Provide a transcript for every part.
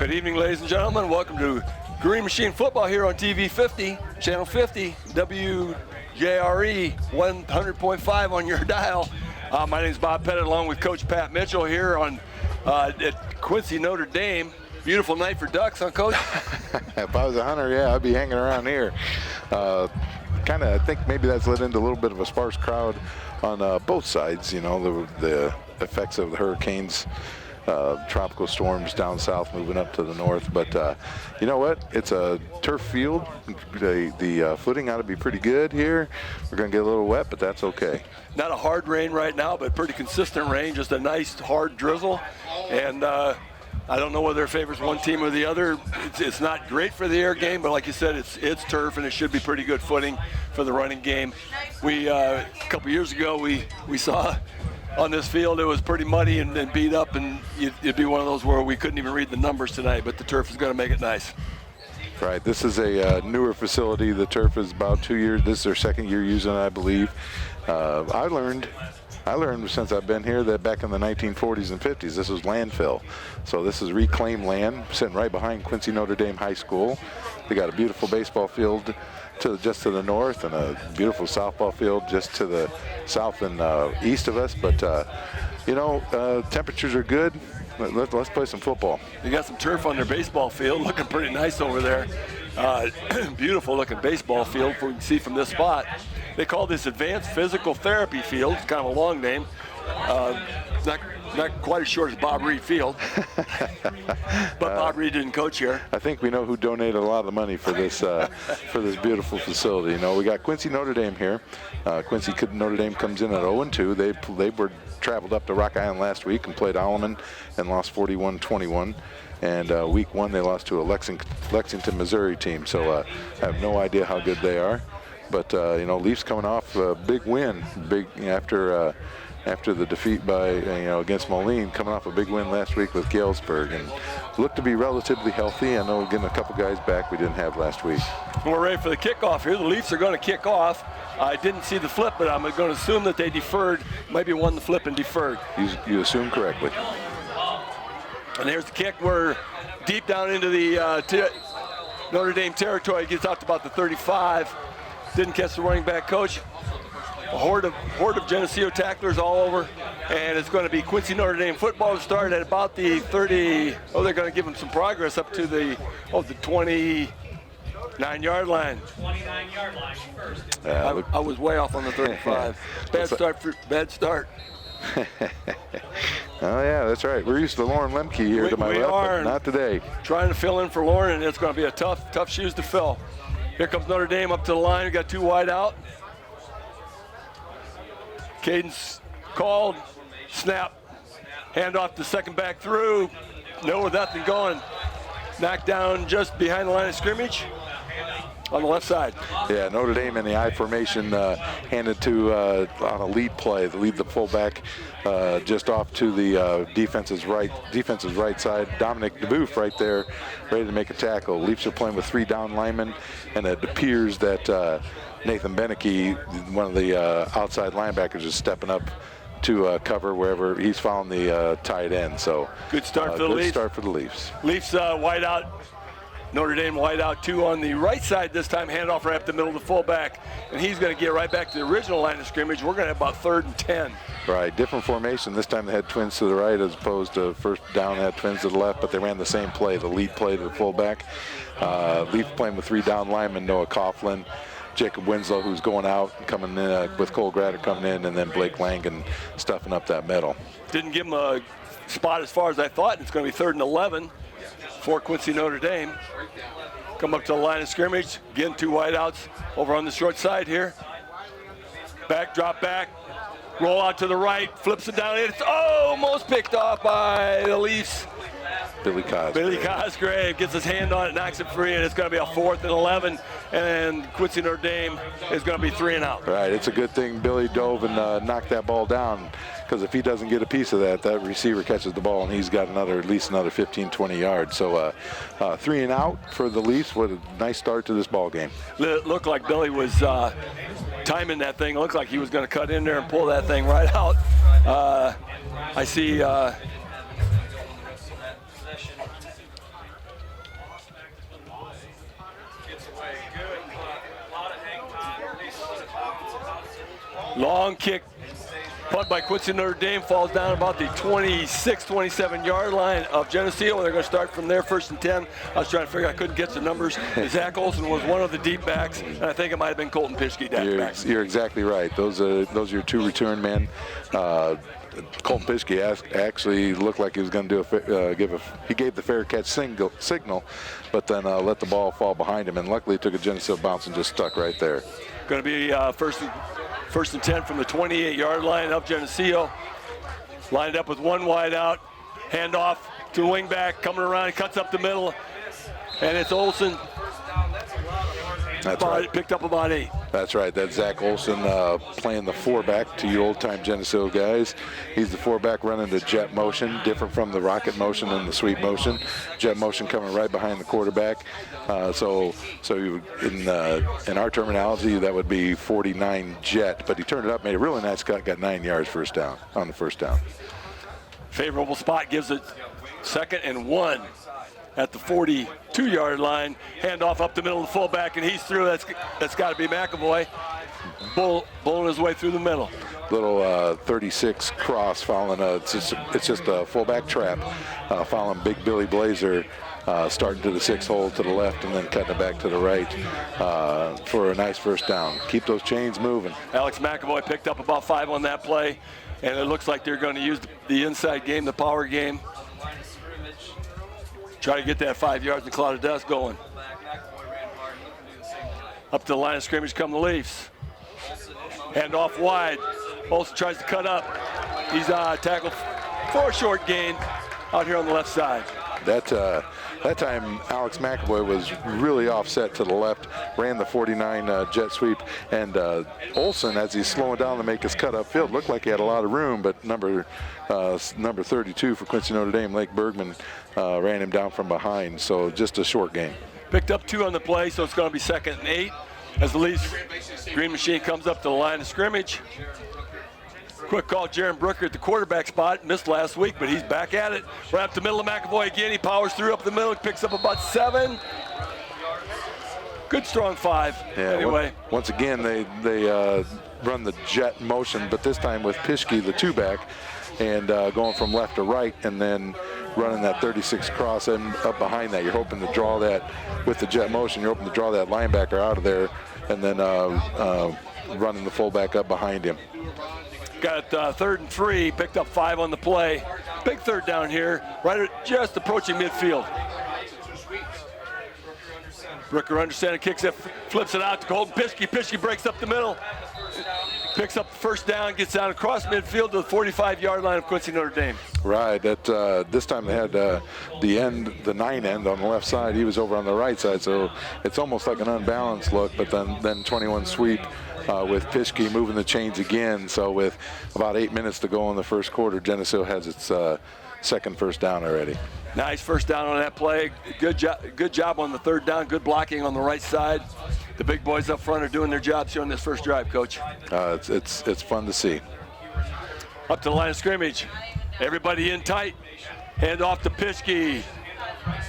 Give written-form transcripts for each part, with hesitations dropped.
Good evening, ladies and gentlemen. Welcome to Green Machine Football here on TV 50, Channel 50, WJRE 100.5 on your dial. My name is Bob Pettit, along with Coach Pat Mitchell here at Quincy Notre Dame. Beautiful night for ducks, huh, Coach? If I was a hunter, yeah, I'd be hanging around here. I think maybe that's led into a little bit of a sparse crowd on both sides. You know, the effects of the hurricanes, tropical storms down south moving up to the north. But you know what? It's a turf field. The footing ought to be pretty good here. We're going to get a little wet, but that's okay. Not a hard rain right now, but pretty consistent rain. Just a nice hard drizzle. And I don't know whether it favors one team or the other. It's not great for the air game, but like you said, it's turf, and it should be pretty good footing for the running game. A couple years ago, we saw on this field it was pretty muddy and beat up, and it'd be one of those where we couldn't even read the numbers tonight, but the turf is going to make it nice. Right. This is a newer facility. The turf is about 2 years. This is their second year using it, I believe. I learned since I've been here that back in the 1940s and 50s, this was landfill. So this is reclaimed land sitting right behind Quincy Notre Dame High School. They got a beautiful baseball field just to the north and a beautiful softball field just to the south and east of us. But, temperatures are good. Let's play some football. They got some turf on their baseball field, looking pretty nice over there. Beautiful looking baseball field, we can see from this spot. They call this Advanced Physical Therapy Field. It's kind of a long name. Not quite as short as Bob Reed Field. But Bob Reed didn't coach here. I think we know who donated a lot of the money for this beautiful facility. You know, we got Quincy Notre Dame here. Quincy Notre Dame comes in at 0-2. They were traveled up to Rock Island last week and played Alleman and lost 41-21. And week one they lost to a Lexington, Missouri team. So I have no idea how good they are. But Leafs coming off a big win, after the defeat by against Moline, coming off a big win last week with Galesburg, and looked to be relatively healthy. I know getting a couple guys back we didn't have last week. We're ready for the kickoff here. The Leafs are going to kick off. I didn't see the flip, but I'm going to assume that they deferred. Maybe won the flip and deferred. You assume correctly. And there's the kick. We're deep down into the Notre Dame territory. It gets out to about the 35. Didn't catch the running back, Coach. A horde of Geneseo tacklers all over, and it's going to be Quincy Notre Dame football to start at about the 30. Oh, they're going to give them some progress up to the 29-yard line. 29-yard line first. I was way off on the 35. Bad start. Oh yeah, that's right. We're used to Lauren Lemke here to my left, but not today. Trying to fill in for Lauren, and it's going to be a tough shoes to fill. Here comes Notre Dame up to the line. We got two wide out. Cadence called, snap, hand off to second back through. No, nothing going. Knocked down just behind the line of scrimmage on the left side. Yeah, Notre Dame in the I formation handed to on a lead play. Lead the fullback just off to the defense's right side. Dominic DeBoof right there, ready to make a tackle. Leafs are playing with 3 down linemen, and it appears that Nathan Beneke, one of the outside linebackers, is stepping up to cover wherever he's found the tight end. So good start for the Leafs. Good start for the Leafs. Leafs wide out. Notre Dame wide out 2 on the right side this time. Handoff right up the middle of the fullback, and he's going to get right back to the original line of scrimmage. We're going to have about 3rd and 10. Right, different formation. This time they had twins to the right as opposed to first down they had twins to the left, but they ran the same play, the lead play to the fullback. Leafs playing with 3 down linemen, Noah Coughlin, Jacob Winslow, who's going out, coming in with Cole Grader coming in, and then Blake Langan stuffing up that middle. Didn't give him a spot as far as I thought, and it's going to be 3rd and 11 for Quincy Notre Dame. Come up to the line of scrimmage. Again, 2 wideouts over on the short side here. Drop back, roll out to the right, flips it down. It's almost picked off by the Leafs. Billy Cosgrave gets his hand on it, knocks it free, and it's going to be a 4th and 11. And Quincy Notre Dame is going to be 3 and out. Right, it's a good thing Billy dove and knocked that ball down, because if he doesn't get a piece of that receiver catches the ball and he's got at least another 15, 20 yards. So 3 and out for the Leafs. What a nice start to this ball game. It looked like Billy was timing that thing. It looked like he was going to cut in there and pull that thing right out. I see Long kick. Punt by Quincy Notre Dame falls down about the 26, 27-yard line of Geneseo, and they're going to start from there, 1st and 10. I was trying to figure, I couldn't get the numbers. Zach Olson was one of the deep backs, and I think it might have been Colton Pischke backs. You're exactly right. Those are your 2 return men. Colton Pischke actually looked like he was going to do he gave the fair catch signal, but then let the ball fall behind him, and luckily took a Geneseo bounce and just stuck right there. Going to be first and 10 from the 28-yard line of Geneseo. Lined up with one wide out. Handoff to the wing back, coming around, he cuts up the middle, and it's Olson. That's right. Picked up about 8. That's right. That's Zach Olson playing the 4-back to you old-time Geneseo guys. He's the 4-back running the jet motion, different from the rocket motion and the sweep motion. Jet motion coming right behind the quarterback. So in our terminology, that would be 49 jet. But he turned it up, made a really nice cut, got 9 yards on the first down. Favorable spot gives it 2nd and 1 at the 42-yard line. Handoff up the middle of the fullback, and he's through. That's got to be McAvoy. Bowling his way through the middle. Little 36 cross following it's just a fullback trap following Big Billy Blazer. Starting to the 6 hole to the left and then cutting it back to the right for a nice first down. Keep those chains moving. Alex McAvoy picked up about 5 on that play, and it looks like they're going to use the inside game, the power game. Try to get that 5 yards in the cloud of dust going. Up to the line of scrimmage come the Leafs. Hand off wide. Olsen tries to cut up. He's tackled for a short gain out here on the left side. That time, Alex McAvoy was really offset to the left, ran the 49 jet sweep, and Olsen, as he's slowing down to make his cut upfield, looked like he had a lot of room, but number 32 for Quincy Notre Dame, Lake Bergman, ran him down from behind, so just a short game. Picked up 2 on the play, so it's going to be 2nd and 8 as the Leafs Green Machine comes up to the line of scrimmage. Quick call, Jaron Brooker at the quarterback spot. Missed last week, but he's back at it. Right up the middle of McAvoy again. He powers through up the middle, picks up about 7. Good strong 5. Yeah, anyway. Once again, they run the jet motion, but this time with Pischke, the 2-back, and going from left to right, and then running that 36 cross and up behind that. You're hoping to draw that with the jet motion. You're hoping to draw that linebacker out of there, and then running the fullback up behind him. Got 3rd and 3, picked up 5 on the play. Big third down here, just approaching midfield. Brooker undercenter kicks it, flips it out to Colton Pischke. Pischke breaks up the middle, picks up the first down, gets down across midfield to the 45-yard line of Quincy Notre Dame. Right. This time they had the 9 end on the left side. He was over on the right side, so it's almost like an unbalanced look. But then 21 sweep with Pischke moving the chains again. So with about 8 minutes to go in the first quarter, Geneseo has its 2nd first down already. Nice first down on that play. Good job on the 3rd down. Good blocking on the right side. The big boys up front are doing their jobs here on this first drive, Coach. It's fun to see. Up to the line of scrimmage. Everybody in tight. Hand off to Pischke.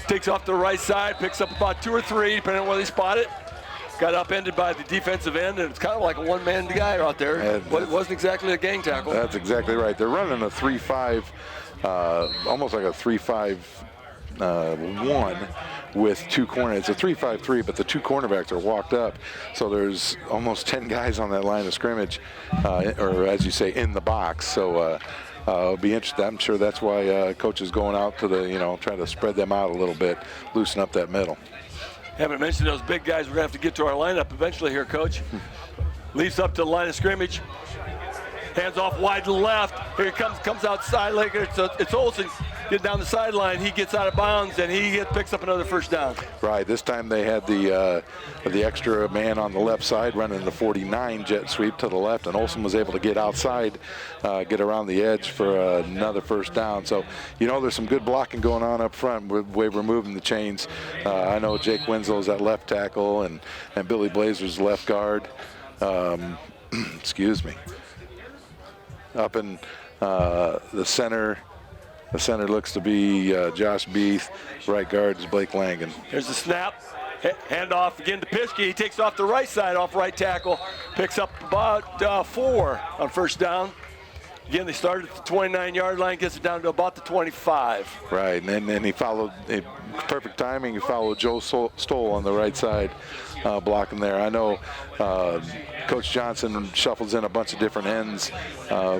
Takes off the right side. Picks up about 2 or 3, depending on where they spot it. Got upended by the defensive end, and it's kind of like a one-man guy out there. It wasn't exactly a gang tackle. That's exactly right. They're running a 3-5, almost like a 3-5-1 with 2 corners. It's a 3-5-3, but the 2 cornerbacks are walked up. So there's almost 10 guys on that line of scrimmage, or as you say, in the box. So it'll be interesting. I'm sure that's why Coach is going out to the, trying to spread them out a little bit, loosen up that middle. Haven't mentioned those big guys. We're going to have to get to our lineup eventually here, Coach. Leafs up to the line of scrimmage. Hands off wide to the left. Here he comes outside. It's Olsen. Get down the sideline. He gets out of bounds, and he picks up another first down. Right. This time they had the extra man on the left side running the 49 jet sweep to the left, and Olsen was able to get outside, get around the edge for another first down. So, there's some good blocking going on up front with the way we're moving the chains. I know Jake Winslow's at left tackle, and Billy Blazer's left guard. Excuse me. Up in the center looks to be Josh Beath. Right guard is Blake Langan. Here's the snap. Hand off again to Pischke. He takes off the right side, off right tackle. Picks up about 4 on first down. Again, they started at the 29-yard line, gets it down to about the 25. Right, and then he followed, perfect timing, he followed Joe Stoll on the right side, blocking there. I know Coach Johnson shuffles in a bunch of different ends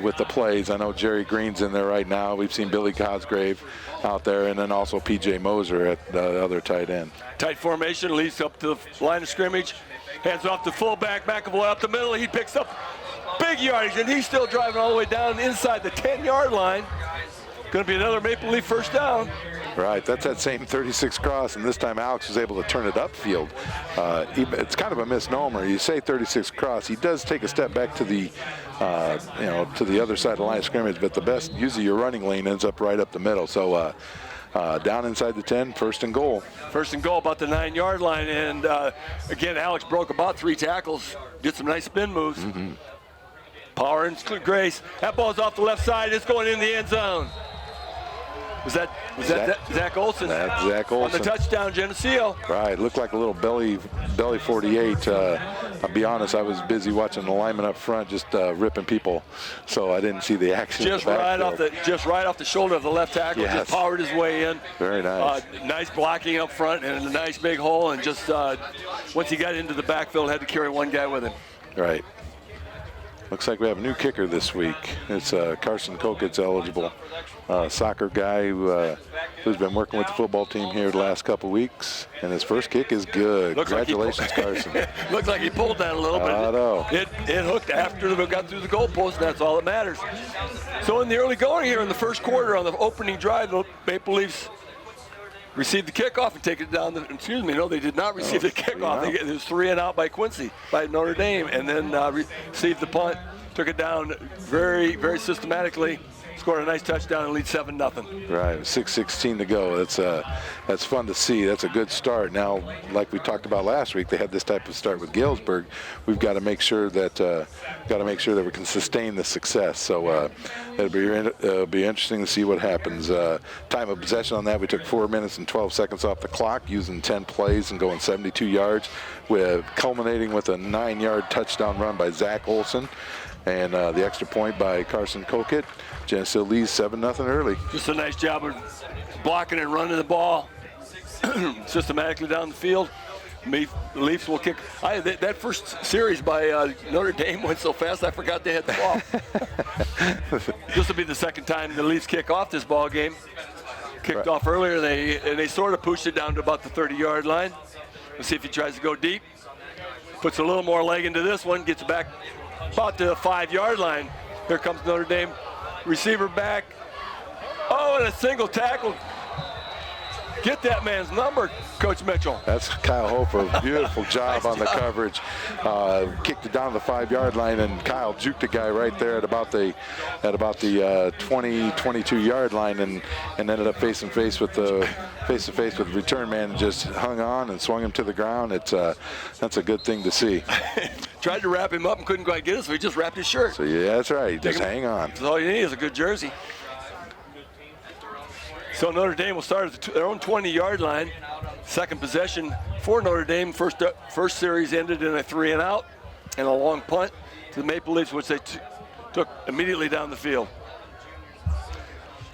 with the plays. I know Jerry Green's in there right now. We've seen Billy Cosgrave out there, and then also P.J. Moser at the other tight end. Tight formation, leads up to the line of scrimmage. Hands off the fullback, McAvoy up the middle. He picks up big yardage, and he's still driving all the way down inside the 10-yard line. Going to be another Maple Leaf first down. Right, that's that same 36 cross, and this time Alex was able to turn it upfield. It's kind of a misnomer. You say 36 cross, he does take a step back to the, to the other side of the line of scrimmage, but the best, usually your running lane ends up right up the middle. So down inside the 10, first and goal. First and goal, about the 9-yard line, and again, Alex broke about 3 tackles, did some nice spin moves. Mm-hmm. Power and grace. That ball's off the left side. It's going in the end zone. Was that Zach Olson? That's Zach Olson. On the touchdown, Geneseo. Right, looked like a little belly 48. I'll be honest, I was busy watching the lineman up front, just ripping people, so I didn't see the action. Just right off the shoulder of the left tackle. Yes. Just powered his way in. Very nice. Nice blocking up front and a nice big hole, and just once he got into the backfield, had to carry one guy with him. Right. Looks like we have a new kicker this week. It's Carson Kokit's eligible. Soccer guy who's been working with the football team here the last couple weeks, and his first kick is good. Congratulations, Carson. Looks like he pulled that a little bit. I know. It hooked after we got through the goalpost, and that's all that matters. So in the early going here in the first quarter on the opening drive, the Maple Leafs received the kickoff and take it down. No, they did not receive the kickoff. It was 3 and out by Quincy, by Notre Dame, and then received the punt, took it down very, very systematically, scored a nice touchdown and lead 7-0. Right, 6:16 to go. That's fun to see. That's a good start. Now, like we talked about last week, they had this type of start with Galesburg. We've got to make sure that we can sustain the success. So it'll be interesting to see what happens. Time of possession on that, we took 4 minutes and 12 seconds off the clock, using 10 plays and going 72 yards, culminating with a 9-yard touchdown run by Zach Olson. And the extra point by Carson Kokit. Geneseo leads 7-0 early. Just a nice job of blocking and running the ball systematically down the field. The Leafs will kick. That first series by Notre Dame went so fast I forgot they had the ball. This will be the second time the Leafs kick off this ball game. Kicked off earlier, and they sort of pushed it down to about the 30-yard line. Let's see if he tries to go deep. Puts a little more leg into this one, gets back about to the 5-yard line. Here comes Notre Dame. Receiver back. Oh, and a single tackle. Get that man's number, Coach Mitchell. That's Kyle Hofer. Beautiful job on the coverage. Kicked it down the 5-yard line, and Kyle juked the guy right there at about the 22-yard line, and ended up face to face with the return man, and just hung on and swung him to the ground. That's a good thing to see. Tried to wrap him up and couldn't quite get it, so he just wrapped his shirt. So yeah, that's right. Just hang on. That's all you need is a good jersey. So Notre Dame will start at their own 20-yard line. Second possession for Notre Dame. First series ended in a 3 and out and a long punt to the Maple Leafs, which they took immediately down the field.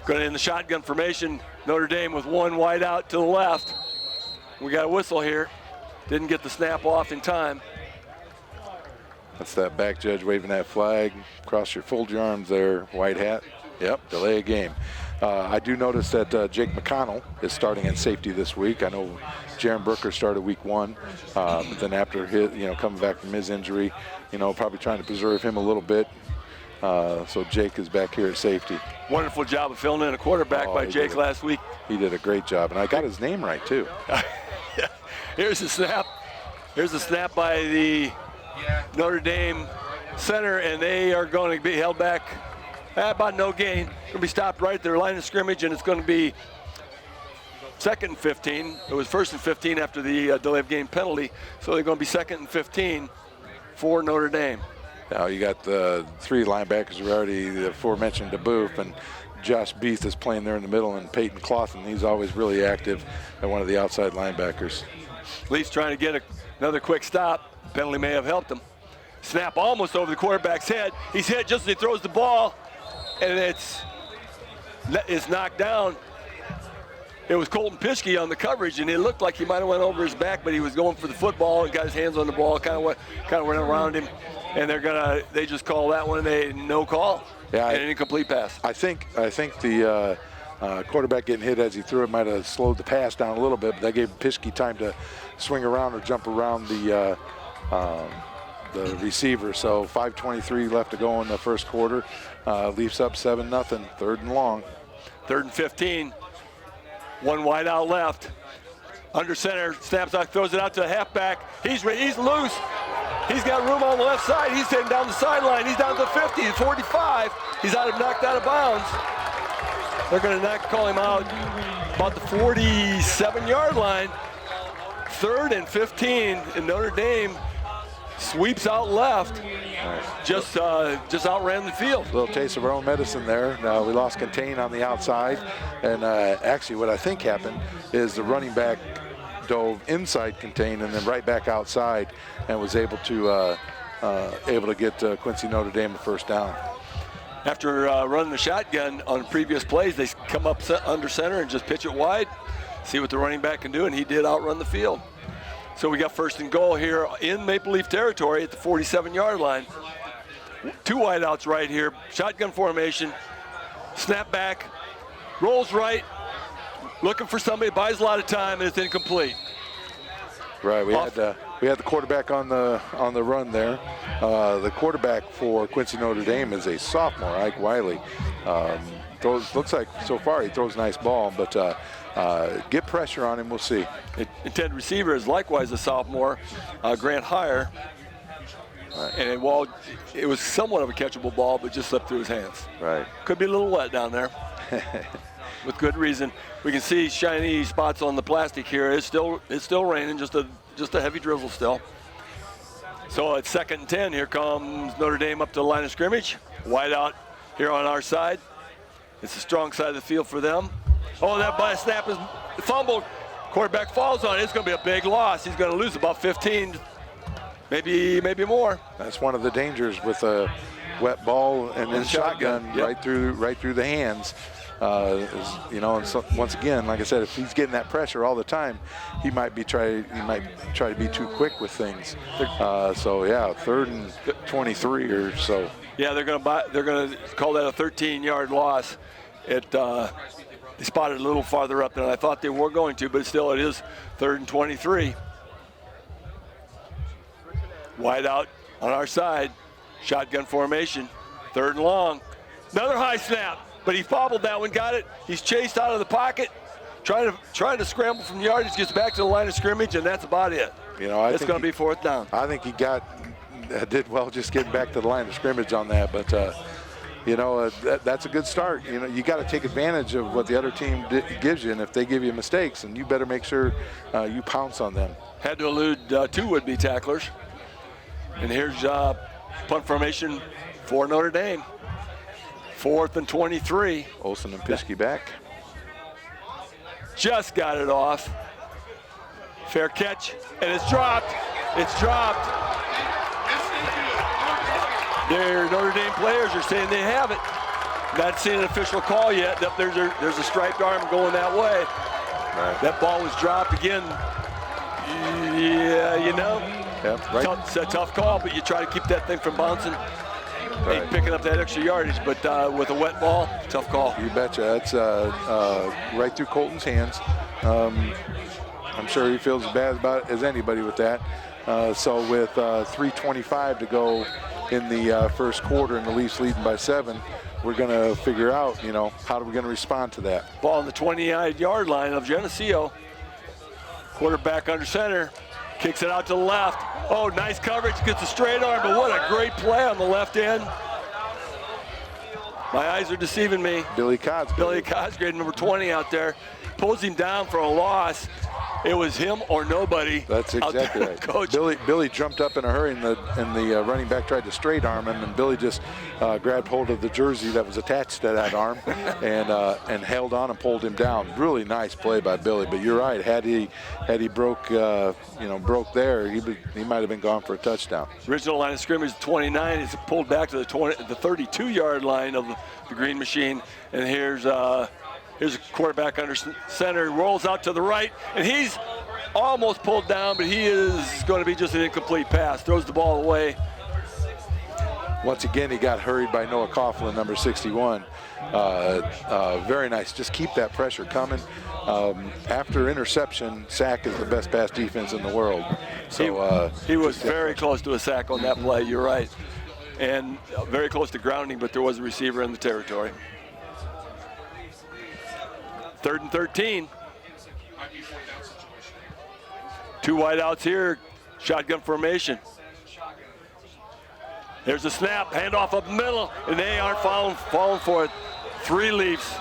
Going in the shotgun formation, Notre Dame with one wide out to the left. We got a whistle here. Didn't get the snap off in time. That's that back judge waving that flag. Fold your arms there, white hat. Yep, delay a game. I do notice that Jake McConnell is starting at safety this week. I know Jaron Brooker started week 1, but then after coming back from his injury, probably trying to preserve him a little bit. So Jake is back here at safety. Wonderful job of filling in a quarterback by Jake last week. He did a great job, and I got his name right too. Here's the snap. Here's the snap by the Notre Dame center, and they are going to be held back about no gain. Going to be stopped right at their line of scrimmage, and it's going to be 2nd and 15. It was 1st and 15 after the delay of game penalty, so they're going to be 2nd and 15 for Notre Dame. Now you got the 3 linebackers who are already the aforementioned DeBoof, and Josh Beath is playing there in the middle, and Peyton Clawson, he's always really active at one of the outside linebackers. Leafs trying to get another quick stop. Penalty may have helped them. Snap almost over the quarterback's head. He's hit just as he throws the ball, and it's knocked down. It was Colton Pischke on the coverage, and it looked like he might have went over his back, but he was going for the football and got his hands on the ball, kind of went around him, and they just call that one a no call, and an incomplete pass. I think the quarterback getting hit as he threw it might have slowed the pass down a little bit, but that gave Pischke time to swing around or jump around the receiver. So 5:23 left to go in the first quarter. Leafs up 7-0, 3rd and long. 3rd and 15. One wide out left. Under center, snaps out, throws it out to the halfback. He's loose. He's got room on the left side. He's heading down the sideline. He's down to the 50, 45. He's knocked out of bounds. They're going to call him out about the 47-yard line. 3rd and 15, and Notre Dame sweeps out left. Just outran the field. A little taste of our own medicine there. We lost contain on the outside, and actually what I think happened is the running back dove inside contain and then right back outside, and was able to get Quincy Notre Dame a first down. After running the shotgun on previous plays, they come up under center and just pitch it wide, see what the running back can do, and he did outrun the field. So we got 1st and goal here in Maple Leaf territory at the 47-yard line. 2 wideouts right here, shotgun formation, snap back, rolls right, looking for somebody, buys a lot of time, and it's incomplete. Right, we had the quarterback on the run there. The quarterback for Quincy Notre Dame is a sophomore, Ike Wiley. Looks like so far he throws a nice ball, but get pressure on him, we'll see. Intended receiver is likewise a sophomore, Grant Heyer. And it was somewhat of a catchable ball, but just slipped through his hands. Right. Could be a little wet down there. With good reason. We can see shiny spots on the plastic here. It's still raining, just a heavy drizzle still. So at 2nd and 10, here comes Notre Dame up to the line of scrimmage. Wide out here on our side. It's the strong side of the field for them. Oh, that snap is fumbled. Quarterback falls on it. It's going to be a big loss. He's going to lose about 15, maybe more. That's one of the dangers with a wet ball and then shotgun right through the hands. And so once again, like I said, if he's getting that pressure all the time, he might try to be too quick with things. 3rd and 23 or so. Yeah, they're going to call that a 13-yard loss. They spotted a little farther up than I thought they were going to, but still it is 3rd and 23. Wide out on our side, shotgun formation, 3rd and long. Another high snap. But he fobbled that one, got it. He's chased out of the pocket, trying to scramble from the yardage, gets back to the line of scrimmage, and that's about it. It's going to be 4th down. I think he did well just getting back to the line of scrimmage on that, but that's a good start. You got to take advantage of what the other team gives you, and if they give you mistakes, and you better make sure you pounce on them. Had to elude 2 would-be tacklers. And here's punt formation for Notre Dame. 4th and 23. Olsen and Pischke back. Just got it off. Fair catch, and it's dropped. It's dropped. Their Notre Dame players are saying they have it. Not seen an official call yet. There's a striped arm going that way. Right. That ball was dropped again. Yeah, right. It's a tough call, but you try to keep that thing from bouncing. Right. Ain't picking up that extra yardage, but with a wet ball, tough call. You betcha. That's right through Colton's hands. I'm sure he feels as bad about it as anybody with that. So with 3:25 to go in the first quarter and the Leafs leading by 7, we're going to figure out, how are we going to respond to that. Ball on the 29-yard line of Geneseo. Quarterback under center. Kicks it out to the left. Oh, nice coverage. Gets a straight arm, but what a great play on the left end. My eyes are deceiving me. Billy Cosgrave, number 20 out there. Pulls him down for a loss. It was him or nobody. That's exactly right. Coach. Billy jumped up in a hurry, and the running back tried to straight arm him, and Billy just grabbed hold of the jersey that was attached to that arm and held on and pulled him down. Really nice play by Billy. But you're right. Had he broke broke there, he might have been gone for a touchdown. Original line of scrimmage 29. It's pulled back to the 32-yard line of the Green Machine, and here's a quarterback under center. He rolls out to the right, and he's almost pulled down, but he is going to be just an incomplete pass. Throws the ball away. Once again, he got hurried by Noah Coughlin, number 61. Very nice. Just keep that pressure coming. After interception, sack is the best pass defense in the world. So he was very close to a sack on that play. You're right, and very close to grounding, but there was a receiver in the territory. 3rd and 13. 2 wideouts here. Shotgun formation. There's a snap. Handoff up the middle, and they aren't falling for it. 3 Leafs.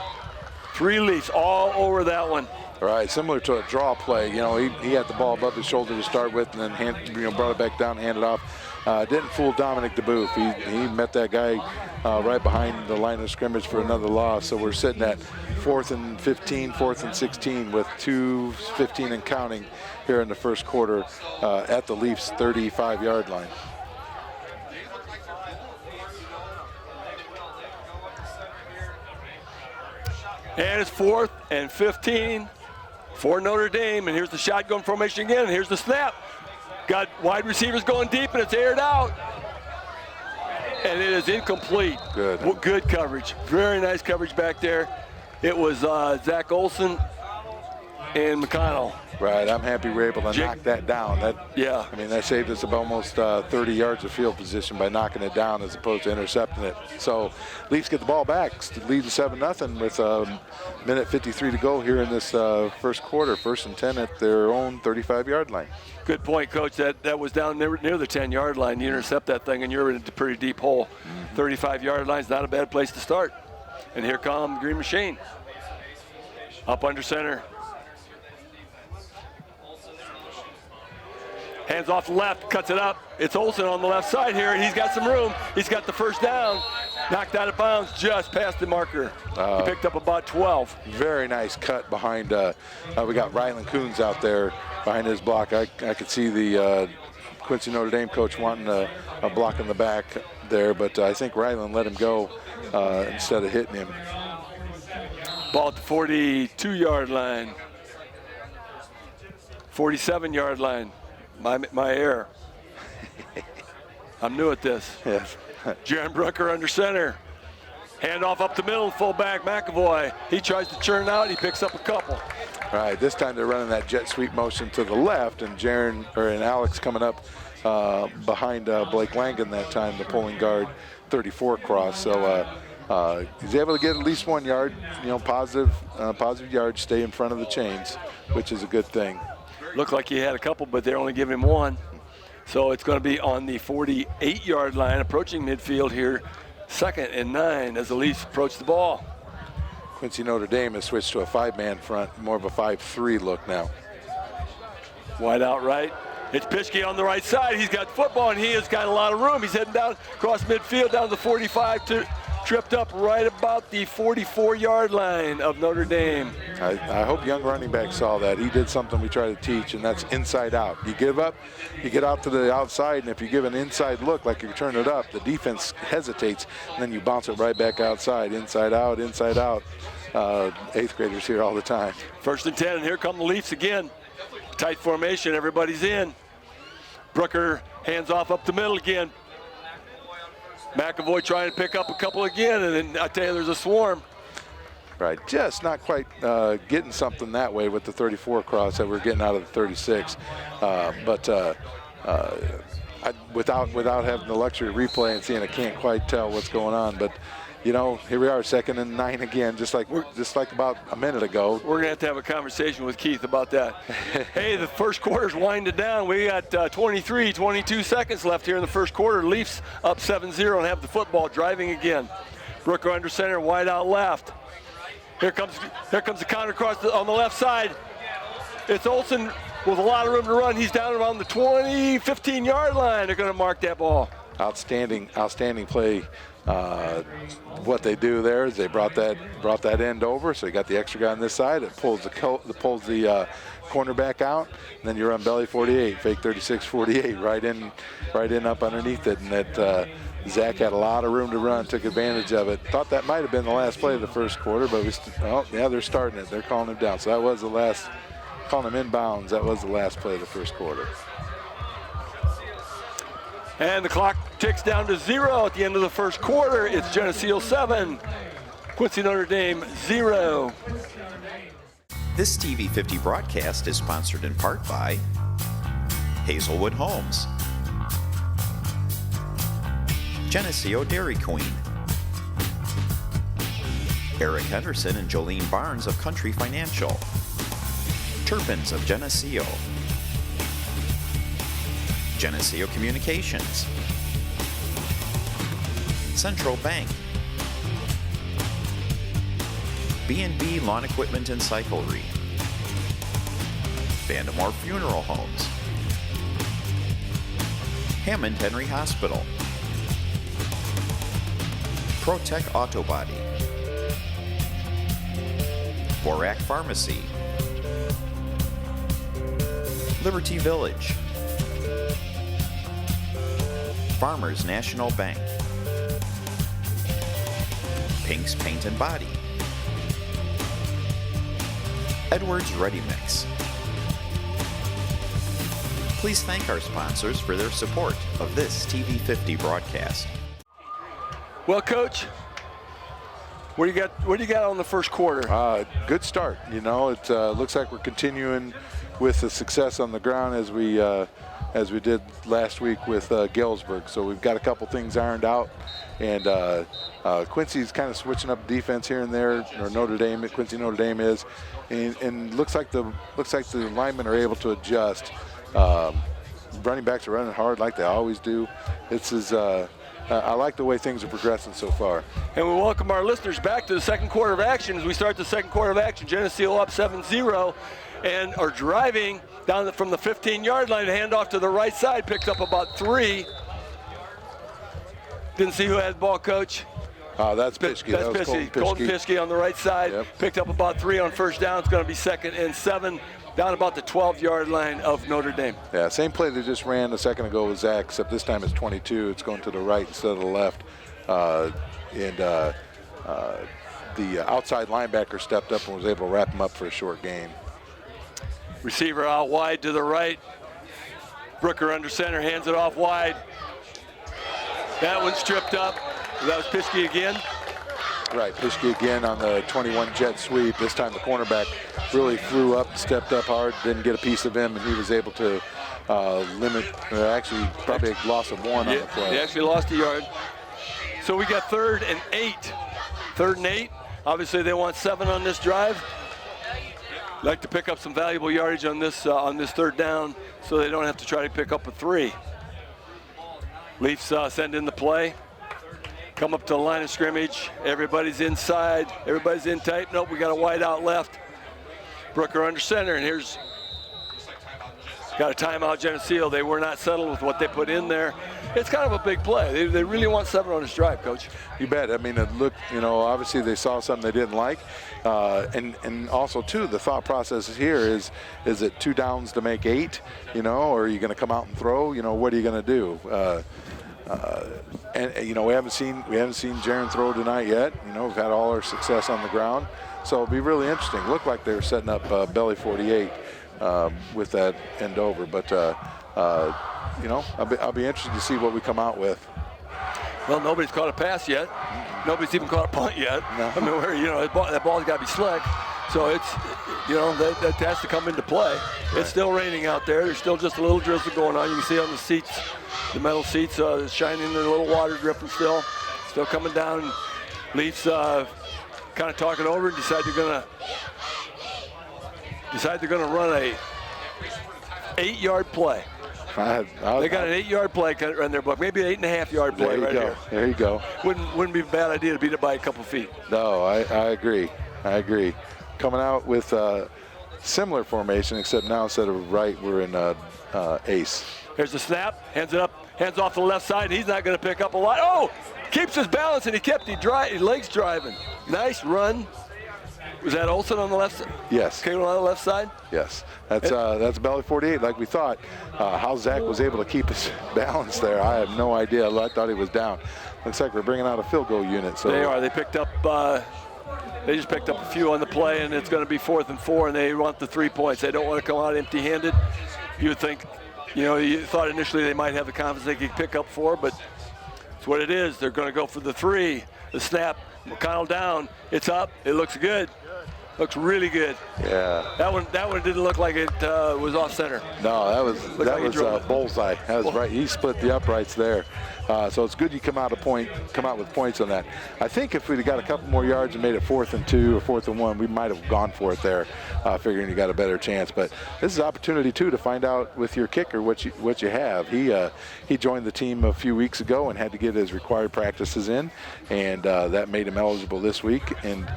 3 Leafs all over that one. Right, similar to a draw play. He had the ball above his shoulder to start with, and then brought it back down, handed off. Didn't fool Dominic DeBoof. He met that guy right behind the line of scrimmage for another loss. So we're sitting at 4th and 15, 4th and 16 with 2:15 and counting here in the first quarter at the Leafs' 35-yard line. And it's 4th and 15 for Notre Dame. And here's the shotgun formation again. And here's the snap. Got wide receivers going deep, and it's aired out. And it is incomplete. Good. Well, good coverage. Very nice coverage back there. It was Zach Olson and McConnell. Right, I'm happy we're able to knock that down. Yeah. That saved us about almost 30 yards of field position by knocking it down as opposed to intercepting it. So Leafs get the ball back, lead to 7-0 with a minute 53 to go here in this first quarter. 1st and 10 at their own 35-yard line. Good point, Coach. That was down near the 10-yard line. You intercept that thing, and you're in a pretty deep hole. 35-yard line is not a bad place to start. And here comes Green Machine. Up under center. Hands off the left, cuts it up. It's Olsen on the left side here. He's got some room. He's got the first down. Knocked out of bounds just past the marker. He picked up about 12. Very nice cut behind. We got Ryland Coons out there behind his block. I could see the Quincy Notre Dame coach wanting a block in the back there, but I think Ryland let him go instead of hitting him. Ball at the 42-yard line. 47-yard line. My error. I'm new at this. Yes. Jaron Brooker under center. Handoff up the middle, fullback McAvoy. He tries to churn out, he picks up a couple. All right, this time they're running that jet sweep motion to the left, and Alex coming up behind Blake Langan that time, the pulling guard, 34 cross. So he's able to get at least 1 yard, positive yards, stay in front of the chains, which is a good thing. Looked like he had a couple, but they're only giving him 1. So it's going to be on the 48-yard line, approaching midfield here. 2nd and 9 as the Leafs approach the ball. Quincy Notre Dame has switched to a 5-man front, more of a 5-3 look now. Wide out right. It's Pischke on the right side. He's got football, and he has got a lot of room. He's heading down across midfield, down to the 45, tripped up right about the 44-yard line of Notre Dame. I hope young running back saw that. He did something we try to teach, and that's inside out. You give up, you get out to the outside, and if you give an inside look like you turn it up, the defense hesitates, and then you bounce it right back outside, inside out, inside out. 8th graders here all the time. 1st and 10, and here come the Leafs again. Tight formation, everybody's in. Brooker hands off up the middle again. McAvoy trying to pick up a couple again, and then I tell you, there's a swarm. Right, just not quite getting something that way with the 34 cross that we're getting out of the 36. Without having the luxury of replay and seeing, I can't quite tell what's going on. But here we are, 2nd and 9 again, just like about a minute ago. We're gonna have to have a conversation with Keith about that. Hey, the first quarter's winding down. We got 22 seconds left here in the first quarter. Leafs up 7-0 and have the football, driving again. Brooker under center, wide out left. Here comes the counter cross on the left side. It's Olsen with a lot of room to run. He's down around the 20, 15-yard line. They're going to mark that ball. Outstanding play. What they do there is they brought that end over, so you got the extra guy on this side. It pulls the cornerback out, and then you run belly 48, fake 36-48, right in up underneath it, and that Zach had a lot of room to run, took advantage of it. Thought that might have been the last play of the first quarter, but they're starting it. They're calling him down, so that was the last. Calling him inbounds. That was the last play of the first quarter. And the clock ticks down to 0 at the end of the first quarter. It's Geneseo 7, Quincy Notre Dame 0. This TV 50 broadcast is sponsored in part by Hazelwood Homes, Geneseo Dairy Queen, Eric Henderson and Jolene Barnes of Country Financial, Turpins of Geneseo, Geneseo Communications, Central Bank, B&B Lawn Equipment and Cyclery, Vandemore Funeral Homes, Hammond Henry Hospital, ProTech Auto Body, Borac Pharmacy, Liberty Village, Farmers National Bank, Pink's Paint and Body, Edwards Ready Mix. Please thank our sponsors for their support of this TV 50 broadcast. Well, Coach, what do you got on the first quarter? Good start. You know, it looks like we're continuing with the success on the ground as we did last week with Galesburg. So we've got a couple things ironed out, and Quincy's kind of switching up defense here and there, or Quincy Notre Dame is, and looks like the linemen are able to adjust. Running backs are running hard like they always do. I like the way things are progressing so far. And we welcome our listeners back to the second quarter of action. As we start the second quarter of action, Geneseo up 7-0 and are driving down from the 15-yard line. Hand off to the right side, picked up about 3. Didn't see who had the ball, Coach. That's Pischke. That's Pischke. Colton Pischke on the right side. Yep. Picked up about 3 on first down. It's going to be 2nd and 7 down about the 12-yard line of Notre Dame. Yeah, same play they just ran a second ago with Zach, except this time it's 22. It's going to the right instead of the left. The outside linebacker stepped up and was able to wrap him up for a short gain. Receiver out wide to the right. Brooker under center, hands it off wide. That one's tripped up. That was Pischke again. Right, Pischke again on the 21 jet sweep. This time the cornerback really flew up, stepped up hard, didn't get a piece of him, and he was able to limit, actually probably a loss of 1 on the play. He actually lost a yard. So we got 3rd and 8. 3rd and 8. Obviously they want 7 on this drive. Like to pick up some valuable yardage on this 3rd down so they don't have to try to pick up a 3. Leafs send in the play. Come up to the line of scrimmage. Everybody's inside. Everybody's in tight. Nope, we got a wide out left. Brooker under center, and here's got a timeout, Geneseo. They were not settled with what they put in there. It's kind of a big play. They really want 7 on this drive, Coach. You bet. I mean, it looked, obviously they saw something they didn't like. And also, too, the thought process here is it 2 downs to make 8, or are you going to come out and throw? What are you going to do? We haven't seen Jaron throw tonight yet. We've had all our success on the ground. So it'll be really interesting. Looked like they were setting up belly 48 with that end over. But, I'll be interested to see what we come out with. Well, nobody's caught a pass yet. Nobody's even caught a punt yet. No. I mean, that ball's got to be slick. So it's, that has to come into play. Right. It's still raining out there. There's still just a little drizzle going on. You can see on the seats, the metal seats shining, there's a little water dripping still coming down. Leafs kind of talking over and decide they're going to run a 8-yard play. They got an 8-yard play in their book, maybe an 8.5-yard play right here. There you go. Wouldn't be a bad idea to beat it by a couple feet. No, I agree. Coming out with similar formation, except now instead of right, we're in ace. Here's the snap, hands it up, hands off to the left side. He's not going to pick up a lot. Oh, keeps his balance, and he kept his legs driving. Nice run. Was that Olsen on the left side? Yes. Came on the left side? Yes. That's belly 48, like we thought. How Zach was able to keep his balance there, I have no idea. I thought he was down. Looks like we're bringing out a field goal unit. So they are. They picked up. They just picked up a few on the play, and it's going to be 4th and 4, and they want the 3 points. They don't want to come out empty-handed. You would think, you thought initially they might have the confidence they could pick up 4, but it's what it is. They're going to go for the 3. The snap, McConnell down. It's up. It looks good. Looks really good. Yeah. That one didn't look like it was off center. No, that was bullseye. That was right. He split the uprights there. So it's good you come out with points on that. I think if we'd have got a couple more yards and made it 4th and 2 or 4th and 1, we might have gone for it there, figuring you got a better chance. But this is an opportunity too to find out with your kicker what you have. He joined the team a few weeks ago and had to get his required practices in, and that made him eligible this week. And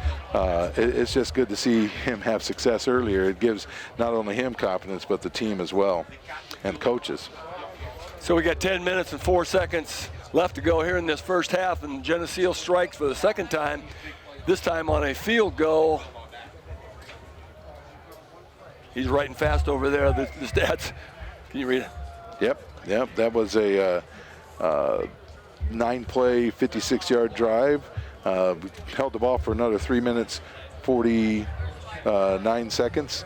it's just good to see him have success earlier. It gives not only him confidence, but the team as well, and coaches. So we got 10 minutes and 4 seconds left to go here in this first half, and Geneseo strikes for the second time, this time on a field goal. He's writing fast over there, the stats. Can you read it? Yep. That was a 9-play, 56-yard drive. We held the ball for another 3 minutes, 49 seconds.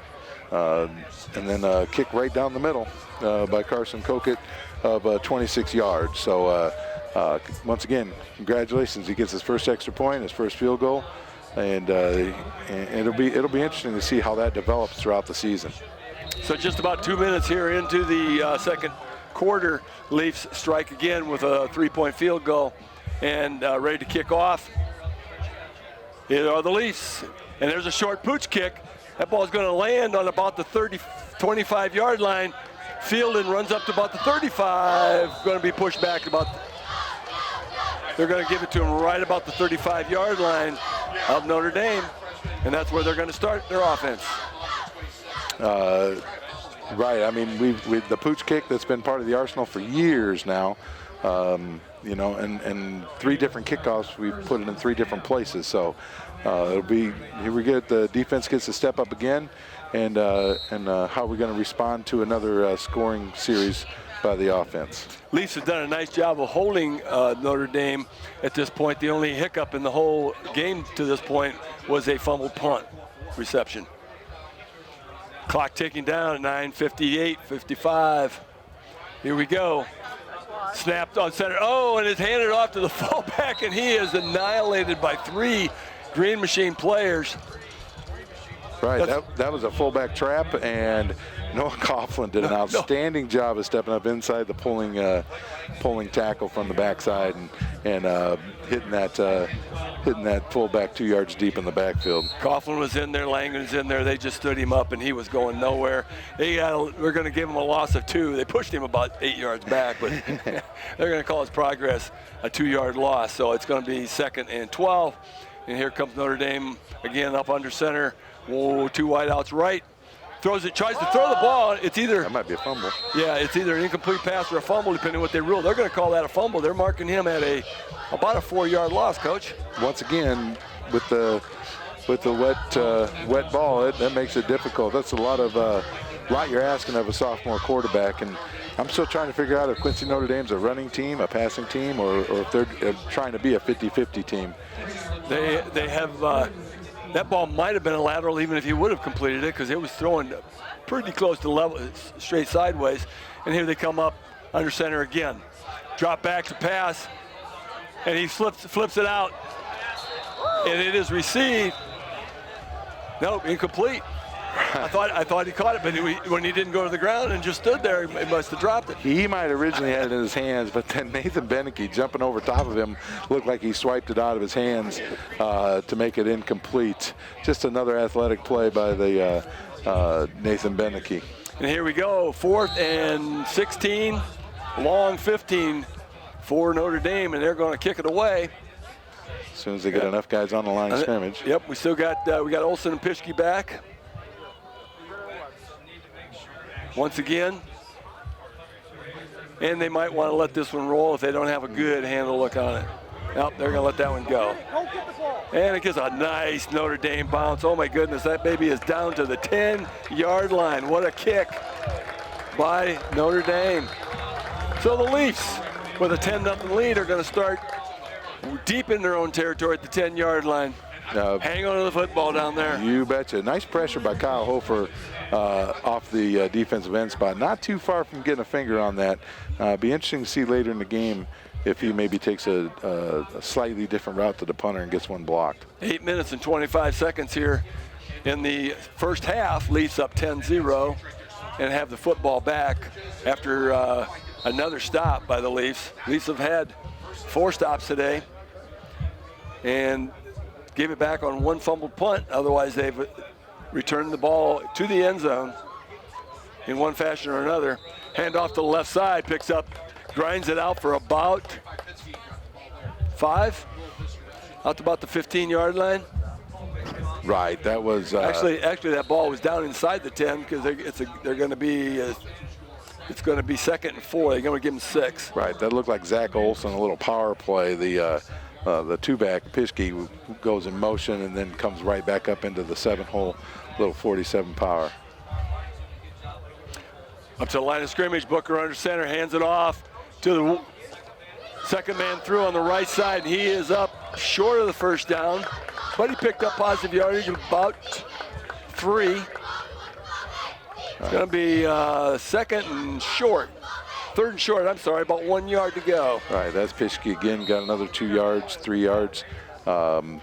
And then a kick right down the middle by Carson Kokett of 26 yards. So once again, congratulations. He gets his first extra point, his first field goal, and it'll be interesting to see how that develops throughout the season. So just about 2 minutes here into the second quarter, Leafs strike again with a 3-point field goal and ready to kick off. Here are the Leafs, and there's a short pooch kick. That ball is going to land on about the 25-yard line. Fielding runs up to about the 35, going to be pushed back they're going to give it to him right about the 35-yard line of Notre Dame, and that's where they're going to start their offense. Right, I mean, we've the pooch kick that's been part of the arsenal for years now, and 3 different kickoffs, we've put it in 3 different places, so it'll be, here we get, the defense gets to step up again, and how we're going to respond to another scoring series by the offense. Leafs have done a nice job of holding Notre Dame at this point. The only hiccup in the whole game to this point was a fumbled punt reception. Clock ticking down at 9:58, 55. Here we go. Snapped on center. Oh, and it's handed off to the fullback, and he is annihilated by 3 Green Machine players. Right, that was a fullback trap, and Noah Coughlin did an outstanding job of stepping up inside the pulling tackle from the backside and hitting that fullback 2 yards deep in the backfield. Coughlin was in there, Langen was in there. They just stood him up, and he was going nowhere. We're going to give him a loss of 2. They pushed him about 8 yards back, but they're going to call his progress a 2-yard loss. So it's going to be 2nd and 12. And here comes Notre Dame again up under center. Whoa, 2 wideouts right. Throws it, tries to throw the ball. It's either, that might be a fumble. Yeah, it's either an incomplete pass or a fumble, depending on what they rule. They're going to call that a fumble. They're marking him at about a 4-yard loss, Coach. Once again, with the wet ball, that makes it difficult. That's a lot you're asking of a sophomore quarterback, and I'm still trying to figure out if Quincy Notre Dame's a running team, a passing team, or if they're trying to be a 50-50 team. They have. That ball might have been a lateral even if he would have completed it, because it was throwing pretty close to level, straight sideways. And here they come up under center again. Drop back to pass, and he flips it out. And it is received. Nope, incomplete. I thought he caught it, but when he didn't go to the ground and just stood there, he must have dropped it. He might have originally had it in his hands, but then Nathan Beneke jumping over top of him looked like he swiped it out of his hands to make it incomplete. Just another athletic play by the Nathan Beneke. And here we go, 4th and 16, long 15 for Notre Dame, and they're going to kick it away. As soon as they get enough guys on the line of scrimmage. Yep, we still got Olsen and Pischke back. once again. And they might want to let this one roll if they don't have a good handle look on it. Nope, they're going to let that one go. And it gets a nice Notre Dame bounce. Oh my goodness, that baby is down to the 10-yard line. What a kick by Notre Dame. So the Leafs, with a 10-0 lead, are going to start deep in their own territory at the 10-yard line. Hang on to the football down there. You betcha. Nice pressure by Kyle Hofer off the defensive end spot. Not too far from getting a finger on that. Be interesting to see later in the game if he maybe takes a slightly different route to the punter and gets one blocked. 8 minutes and 25 seconds here in the first half. Leafs up 10-0 and have the football back after another stop by the Leafs. Leafs have had 4 stops today and gave it back on one fumbled punt. Otherwise, they've returned the ball to the end zone in one fashion or another. Hand off to the left side, picks up, grinds it out for about 5, out to about the 15-yard line. Right, that was actually that ball was down inside the 10 because they're going to be it's going to be 2nd and 4. They're going to give them 6. Right, that looked like Zach Olson, a little power play. The two-back Pischke goes in motion and then comes right back up into the 7-hole, little 47 power. Up to the line of scrimmage, Booker under center, hands it off to the second man through on the right side, and he is up short of the first down, but he picked up positive yardage of about 3. It's going to be 2nd and short. 3rd and short, I'm sorry, about 1 yard to go. All right, that's Pischke again, got another 2 yards, 3 yards. Now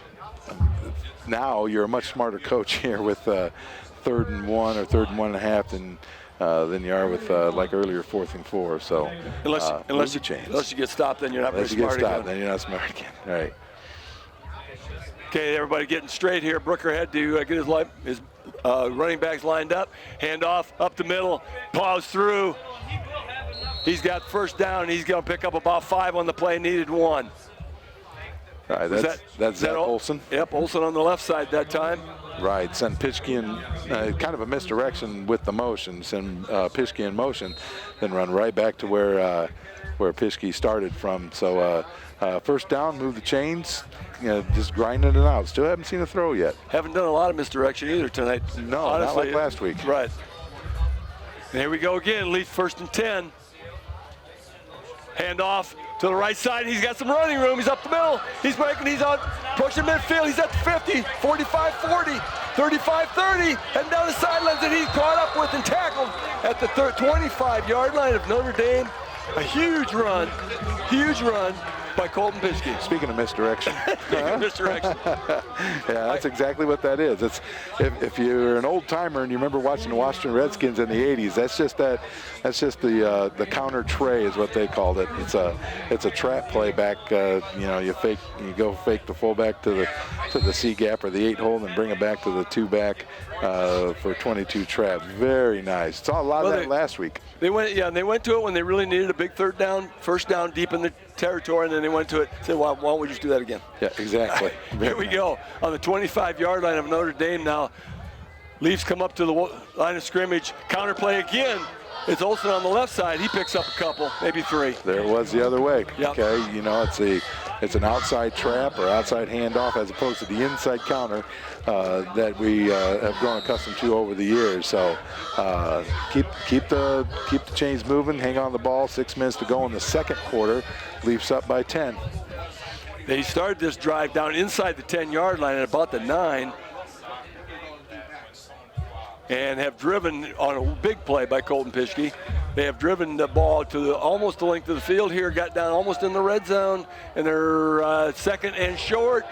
you're a much smarter coach here with 3rd and 1 or 3rd and 1.5 than you are with like earlier 4th and 4. So unless you get stopped, then you're not very smart again. Then you're not smart again. All right. Okay, everybody getting straight here. Brooker had to get his running backs lined up. Hand off up the middle, plows through. He's got first down. He's going to pick up about 5 on the play. Needed 1. All right, that's Zach Olson. Yep, Olson on the left side that time. Right, send Pischke in kind of a misdirection with the motion. Send Pischke in motion, then run right back to where Pischke started from. So first down, move the chains, just grinding it out. Still haven't seen a throw yet. Haven't done a lot of misdirection either tonight. No, honestly, not like last week. Right. And here we go again, Leaf 1st and 10. Hand off to the right side. He's got some running room. He's up the middle. He's breaking. He's on pushing midfield. He's at the 50, 45, 40, 35, 30, and down the sidelines, and he's caught up with and tackled at the 25-yard line of Notre Dame. A huge run by Colton Pischke. Speaking of misdirection. Misdirection. Yeah, that's exactly what that is. It's if you're an old timer and you remember watching the Washington Redskins in the 80s, that's just the counter tray is what they called it. It's a trap play back. You go fake the fullback to the C gap or the 8-hole and then bring it back to the 2-back for 22 trap. Very nice. Saw a lot of that last week. They went to it when they really needed a big first down deep in the territory, and then they went to it and said, why don't we just do that again? Yeah, exactly. Here we go. On the 25-yard line of Notre Dame now. Leafs come up to the line of scrimmage. Counter play again. It's Olson on the left side. He picks up a couple, maybe 3. There it was the other way. Yep. Okay, it's an outside trap or outside handoff as opposed to the inside counter that we have grown accustomed to over the years. So keep the chains moving, hang on the ball. 6 minutes to go in the second quarter. Leafs up by 10. They started this drive down inside the 10-yard line at about the 9. And have driven on a big play by Colton Pischke. They have driven the ball to almost the length of the field here, got down almost in the red zone, and they're 2nd and short.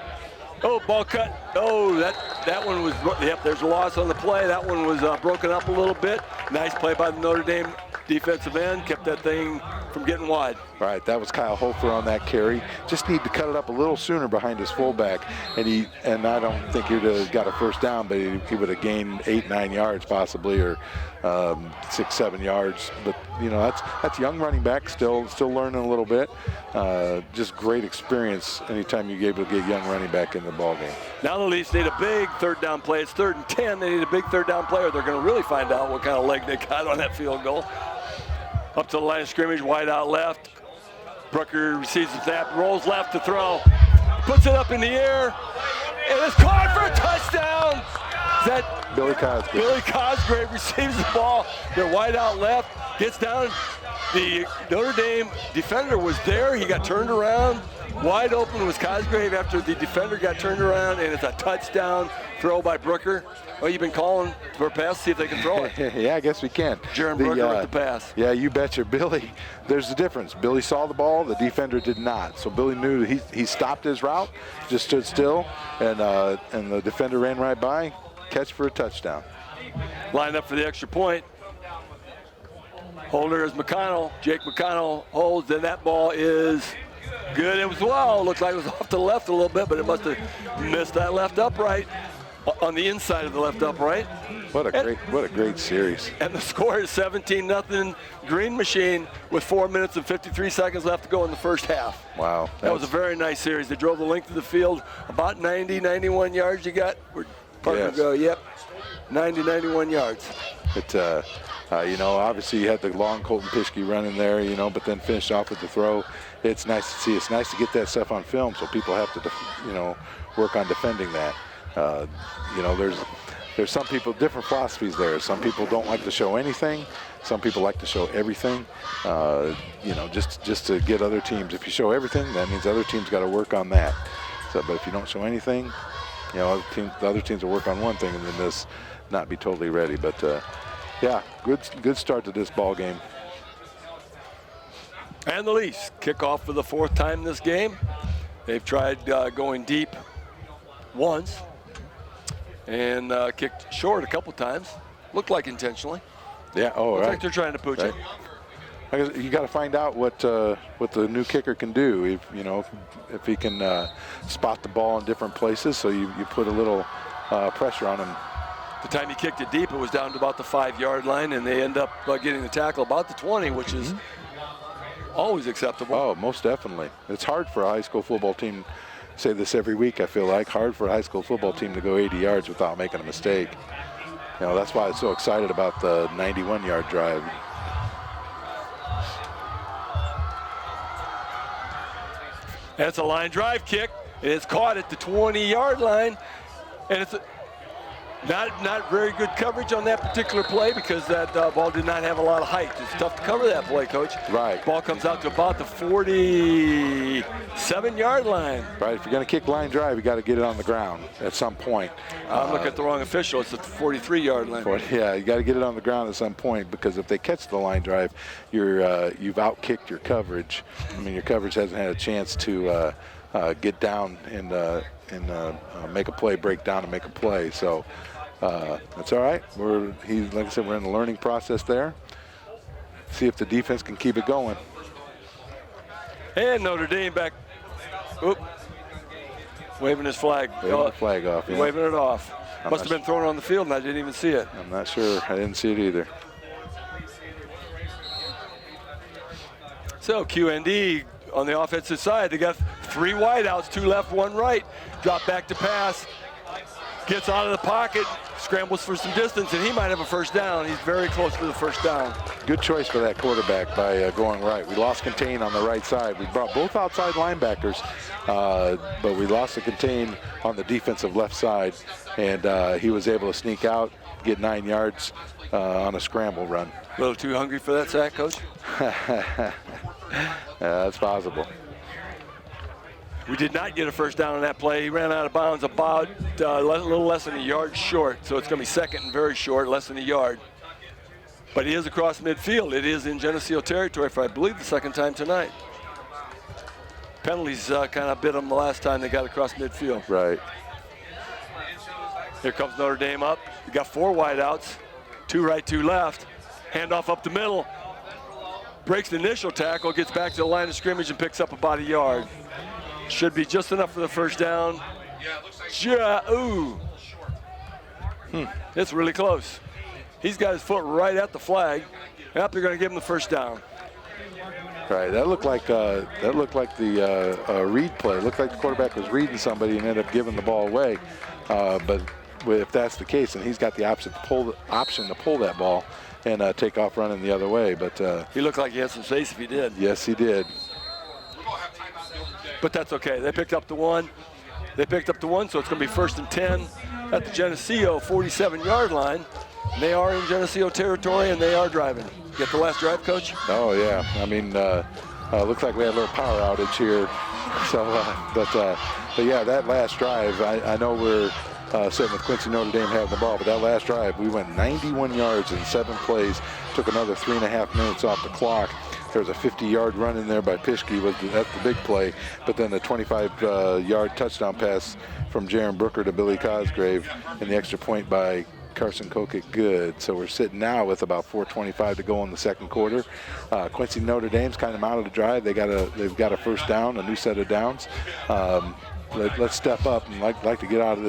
Oh, ball cut. Oh, that one was, yep, there's a loss on the play. That one was broken up a little bit. Nice play by the Notre Dame defensive end, kept that thing from getting wide. Right, that was Kyle Hofer on that carry. Just need to cut it up a little sooner behind his fullback, and I don't think he'd have got a first down, but he would have gained 8-9 yards possibly, or 6-7 yards. But you know, that's young running back, still learning a little bit. Just great experience anytime you're able to get young running back in the ball game. Now the Leafs need a big third down play. It's 3rd and 10. They need a big third down play, or they're going to really find out what kind of leg they got on that field goal. Up to the line of scrimmage, wide out left. Brooker receives the snap, rolls left to throw, puts it up in the air, and it's caught for a touchdown. Is that Billy Cosgrave? Billy Cosgrave receives the ball. They're wide out left, gets down. The Notre Dame defender was there. He got turned around. Wide open was Cosgrave after the defender got turned around, and it's a touchdown throw by Brooker. Well, you've been calling for a pass, see if they can throw it. Yeah, I guess we can. Jaron Brooker with the pass. Yeah, you betcha. Billy, there's the difference. Billy saw the ball, the defender did not. So Billy knew he stopped his route, just stood still, and the defender ran right by, catch for a touchdown. Lined up for the extra point. Holder is McConnell. Jake McConnell holds, then that ball is good. It was, well, looked like it was off to the left a little bit, but it must have missed that left upright, on the inside of the left upright. What a great series. And the score is 17-0 Green Machine with 4 minutes and 53 seconds left to go in the first half. Wow. That was a very nice series. They drove the length of the field, about 90, 91 yards you got. Where'd Parker Yes. go? Yep, 90, 91 yards. It, you know, obviously you had the long Colton Pischke run in there, you know, but then finished off with the throw. It's nice to see. It's nice to get that stuff on film, so people have to, you know, work on defending that. You know, there's some people, different philosophies there. Some people don't like to show anything. Some people like to show everything. You know, just to get other teams. If you show everything, that means other teams got to work on that. So, but if you don't show anything, you know, the other teams will work on one thing and then this not be totally ready. But yeah, good start to this ball game. And the Leafs kick off for the 4th time this game. They've tried going deep once and kicked short a couple times. Looked like intentionally. Yeah. Oh, Looks right. like they're trying to pooch it. You got to find out what the new kicker can do. If he can spot the ball in different places, so you put a little pressure on him. The time he kicked it deep, it was down to about the 5-yard line, and they end up getting the tackle about the 20, which is always acceptable. Oh, most definitely. It's hard for a high school football team. Say this every week, I feel like. Hard for a high school football team to go 80 yards without making a mistake. You know, that's why I'm so excited about the 91-yard drive. That's a line drive kick. It's caught at the 20-yard line, and it's not very good coverage on that particular play because that ball did not have a lot of height. It's tough to cover that play, Coach. Right. Ball comes out to about the 47-yard line. Right. If you're going to kick line drive, you got to get it on the ground at some point. I'm looking at the wrong official. It's the 43-yard line. Yeah, you got to get it on the ground at some point because if they catch the line drive, you've outkicked your coverage. I mean, your coverage hasn't had a chance to get down and make a play, break down and make a play. So that's all right. Like I said, we're in the learning process there. See if the defense can keep it going. And Notre Dame back. Oop. Waving his flag. Waving the flag off. Yeah. Waving it off. Must have been thrown on the field and I didn't even see it. I'm not sure. I didn't see it either. So QND on the offensive side, they got 3 wideouts, 2 left, 1 right. Drop back to pass. Gets out of the pocket, scrambles for some distance, and he might have a first down. He's very close to the first down. Good choice for that quarterback by going right. We lost Contain on the right side. We brought both outside linebackers, but we lost the Contain on the defensive left side, and he was able to sneak out, get 9 yards on a scramble run. A little too hungry for that sack, Coach? That's possible. We did not get a first down on that play. He ran out of bounds about a little less than a yard short, so it's going to be second and very short, less than a yard. But he is across midfield. It is in Geneseo territory for, I believe, the 2nd time tonight. Penalties kind of bit them the last time they got across midfield. Right. Here comes Notre Dame up. We got 4 wideouts, 2 right, 2 left. Handoff up the middle. breaks the initial tackle, gets back to the line of scrimmage and picks up about a yard. Should be just enough for the first down. It's really close. He's got his foot right at the flag. Yep, they're going to give him the first down. Right, that looked like the read play. It looked like the quarterback was reading somebody and ended up giving the ball away. But if that's the case, then he's got the option to pull that ball and take off running the other way. But he looked like he had some space if he did. Yes, he did. But that's okay. They picked up the one. So it's going to be 1st and 10 at the Geneseo 47-yard line. They are in Geneseo territory, and they are driving. Get the last drive, Coach? Oh, yeah. I mean, looks like we had a little power outage here. So, but yeah, that last drive, I know we're sitting with Quincy Notre Dame having the ball, but that last drive, we went 91 yards in 7 plays, took another 3.5 minutes off the clock. There was a 50-yard run in there by Pischke. That's the big play. But then a 25-yard touchdown pass from Jaron Brooker to Billy Cosgrave, and the extra point by Carson Kokik good. So we're sitting now with about 4:25 to go in the second quarter. Quincy Notre Dame's kind of out of the drive. They've got a first down, a new set of downs. Let's step up and like to get out of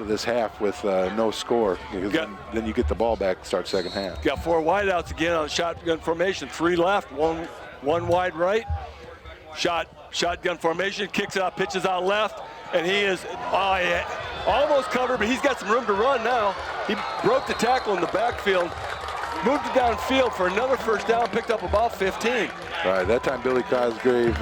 this half with no score, because then you get the ball back, start second half. Got 4 wideouts again on shotgun formation. 3 left, one wide right. Shotgun formation, kicks out, pitches out left, and he is almost covered, but he's got some room to run now. He broke the tackle in the backfield, moved it downfield for another first down, picked up about 15. Right, that time Billy Cosgrave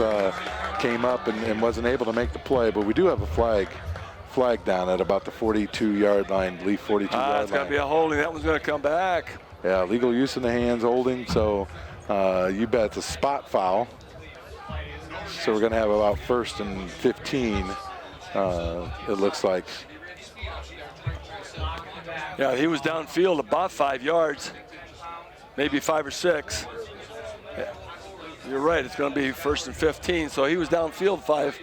came up and wasn't able to make the play, but we do have a flag down at about the 42-yard line, leave 42-yard line. It's going to be a holding. That one's going to come back. Yeah, legal use in the hands, holding. So you bet it's a spot foul. So we're going to have about 1st and 15, it looks like. Yeah, he was downfield about 5 yards, maybe 5 or 6. Yeah, you're right, it's going to be 1st and 15. So he was downfield 5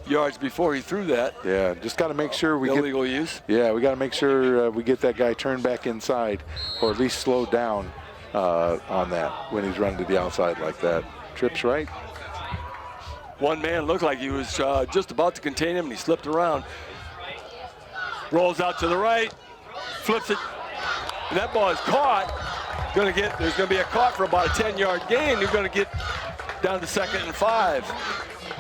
yards before he threw that. Yeah, just got to make sure we illegal use. Yeah, we got to make sure we get that guy turned back inside, or at least slow down on that when he's running to the outside like that. Trips right. One man looked like he was just about to contain him, and he slipped around. Rolls out to the right, flips it, and that ball is caught. There's going to be a caught for about a 10-yard gain. You're going to get down to 2nd and 5.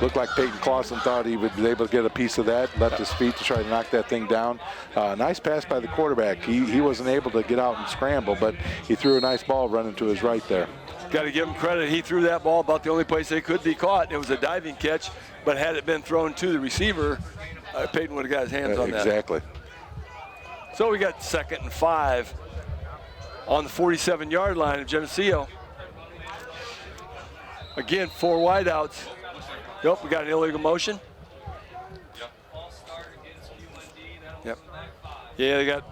Looked like Peyton Clausen thought he would be able to get a piece of that, left his feet to try to knock that thing down. Nice pass by the quarterback. He wasn't able to get out and scramble, but he threw a nice ball running to his right there. Got to give him credit. He threw that ball about the only place it could be caught. It was a diving catch, but had it been thrown to the receiver, Peyton would have got his hands on that. Exactly. So we got 2nd and 5 on the 47-yard line of Geneseo. Again, 4 wideouts. Yep, we got an illegal motion. Yep. Yeah, they got.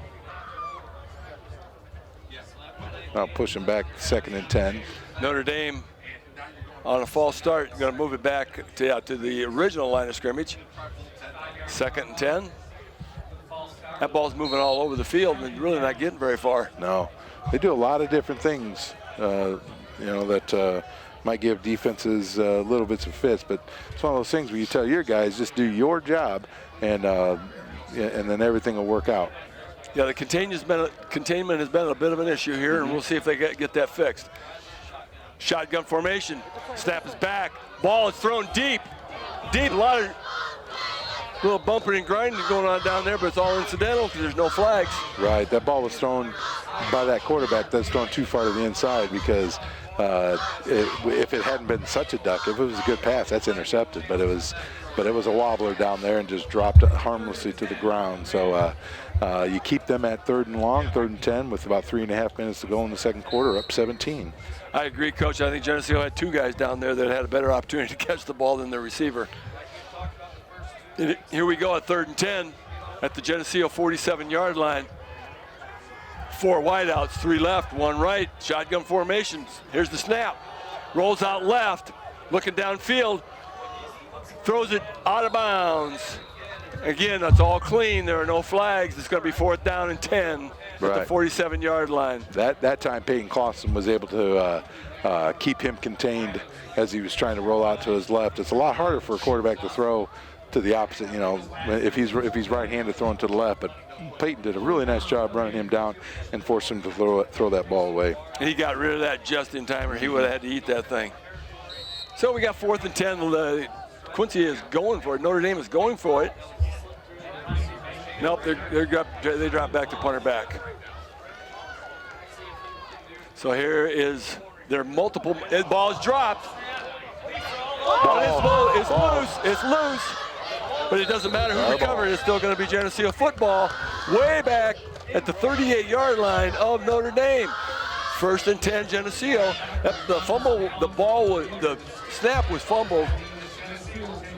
Now pushing back 2nd and 10. Notre Dame on a false start, going to move it back to the original line of scrimmage. 2nd and 10. That ball's moving all over the field and really not getting very far. No, they do a lot of different things, that might give defenses little bits of fits, but it's one of those things where you tell your guys, just do your job, and then everything will work out. Yeah, the containment has been a bit of an issue here, and we'll see if they get that fixed. Shotgun formation, snap is back, ball is thrown deep, a lot of little bumping and grinding going on down there, but it's all incidental because there's no flags. Right, that ball was thrown by that quarterback. That's thrown too far to the inside, because if it hadn't been such a duck, if it was a good pass, that's intercepted. But it was a wobbler down there and just dropped it harmlessly to the ground. So you keep them at 3rd and long, 3rd and 10, with about 3.5 minutes to go in the second quarter, up 17. I agree, Coach. I think Geneseo had 2 guys down there that had a better opportunity to catch the ball than their receiver. Here we go at 3rd and 10 at the Geneseo 47-yard line. 4 wideouts, 3 left, 1 right. Shotgun formations. Here's the snap. Rolls out left, looking downfield. Throws it out of bounds. Again, that's all clean. There are no flags. It's going to be 4th down and 10 at the 47-yard line. That time Peyton Clausen was able to keep him contained as he was trying to roll out to his left. It's a lot harder for a quarterback to throw to the opposite, if he's right-handed throwing to the left. But Peyton did a really nice job running him down and forced him to throw that ball away. And he got rid of that just in time, or he would have had to eat that thing. So we got 4th and 10. Quincy is going for it. Notre Dame is going for it. Nope, they drop back to punter back. So here is their multiple. The ball is dropped. It's loose. But it doesn't matter who recovered. It's still going to be Geneseo football. Way back at the 38-yard line of Notre Dame. 1st and 10, Geneseo. The snap was fumbled.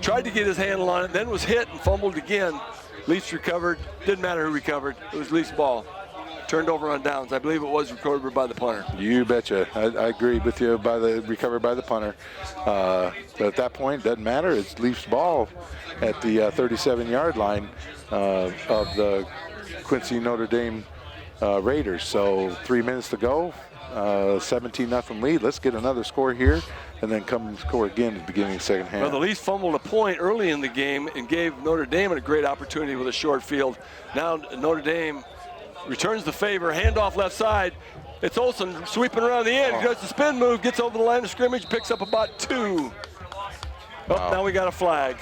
Tried to get his handle on it, then was hit and fumbled again. Leafs recovered. Didn't matter who recovered. It was Leafs ball. Turned over on downs. I believe it was recovered by the punter. You betcha. I agree with you recovered by the punter. But at that point, doesn't matter. It's Leafs ball at the 37-yard line of the Quincy Notre Dame Raiders. So 3 minutes to go. 17-0 lead. Let's get another score here and then come and score again at the beginning of the second half. Well, the Leafs fumbled a point early in the game and gave Notre Dame a great opportunity with a short field. Now Notre Dame returns the favor, handoff left side. It's Olsen sweeping around the end. He does the spin move, gets over the line of scrimmage, picks up about 2. Now we got a flag.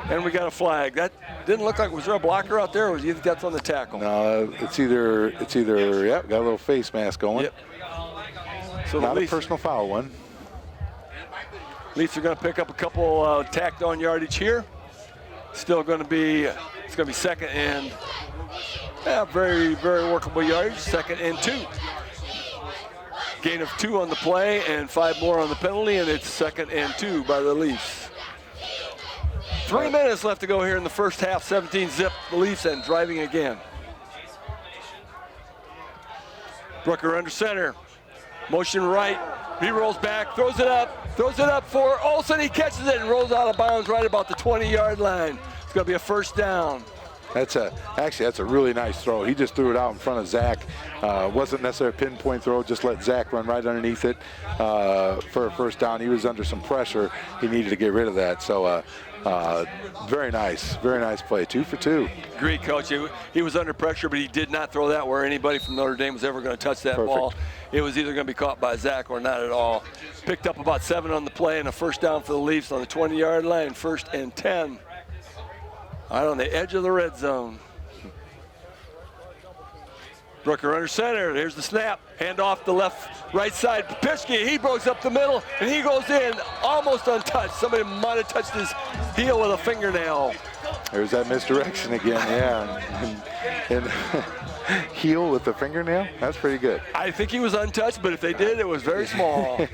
And we got a flag. That didn't look like, was there a blocker out there, or was you think that's on the tackle? No, it's either, got a little face mask going. Yep. So not a personal foul one. Leafs are going to pick up a couple tacked on yardage here. Still going to be, it's going to be 2nd and very, very workable yardage. 2nd and 2. Gain of 2 on the play and 5 more on the penalty, and it's 2nd and 2 by the Leafs. 3 minutes left to go here in the first half. 17-zip the Leafs and driving again. Brooker under center. Motion right. He rolls back, throws it up for Olsen. He catches it and rolls out of bounds right about the 20-yard line. It's going to be a first down. That's a really nice throw. He just threw it out in front of Zach. Wasn't necessarily a pinpoint throw, just let Zach run right underneath it for a first down. He was under some pressure. He needed to get rid of that. So very nice play. 2 for 2. Great, Coach. He was under pressure, but he did not throw that where anybody from Notre Dame was ever going to touch that ball. It was either going to be caught by Zach or not at all. Picked up about 7 on the play and a first down for the Leafs on the 20-yard line. 1st and 10. Right on the edge of the red zone. Brooker under center. There's the snap. Hand off the right side. Pischke, he breaks up the middle, and he goes in almost untouched. Somebody might have touched his heel with a fingernail. There's that misdirection again, yeah. And heel with the fingernail? That's pretty good. I think he was untouched, but if they did, it was very small.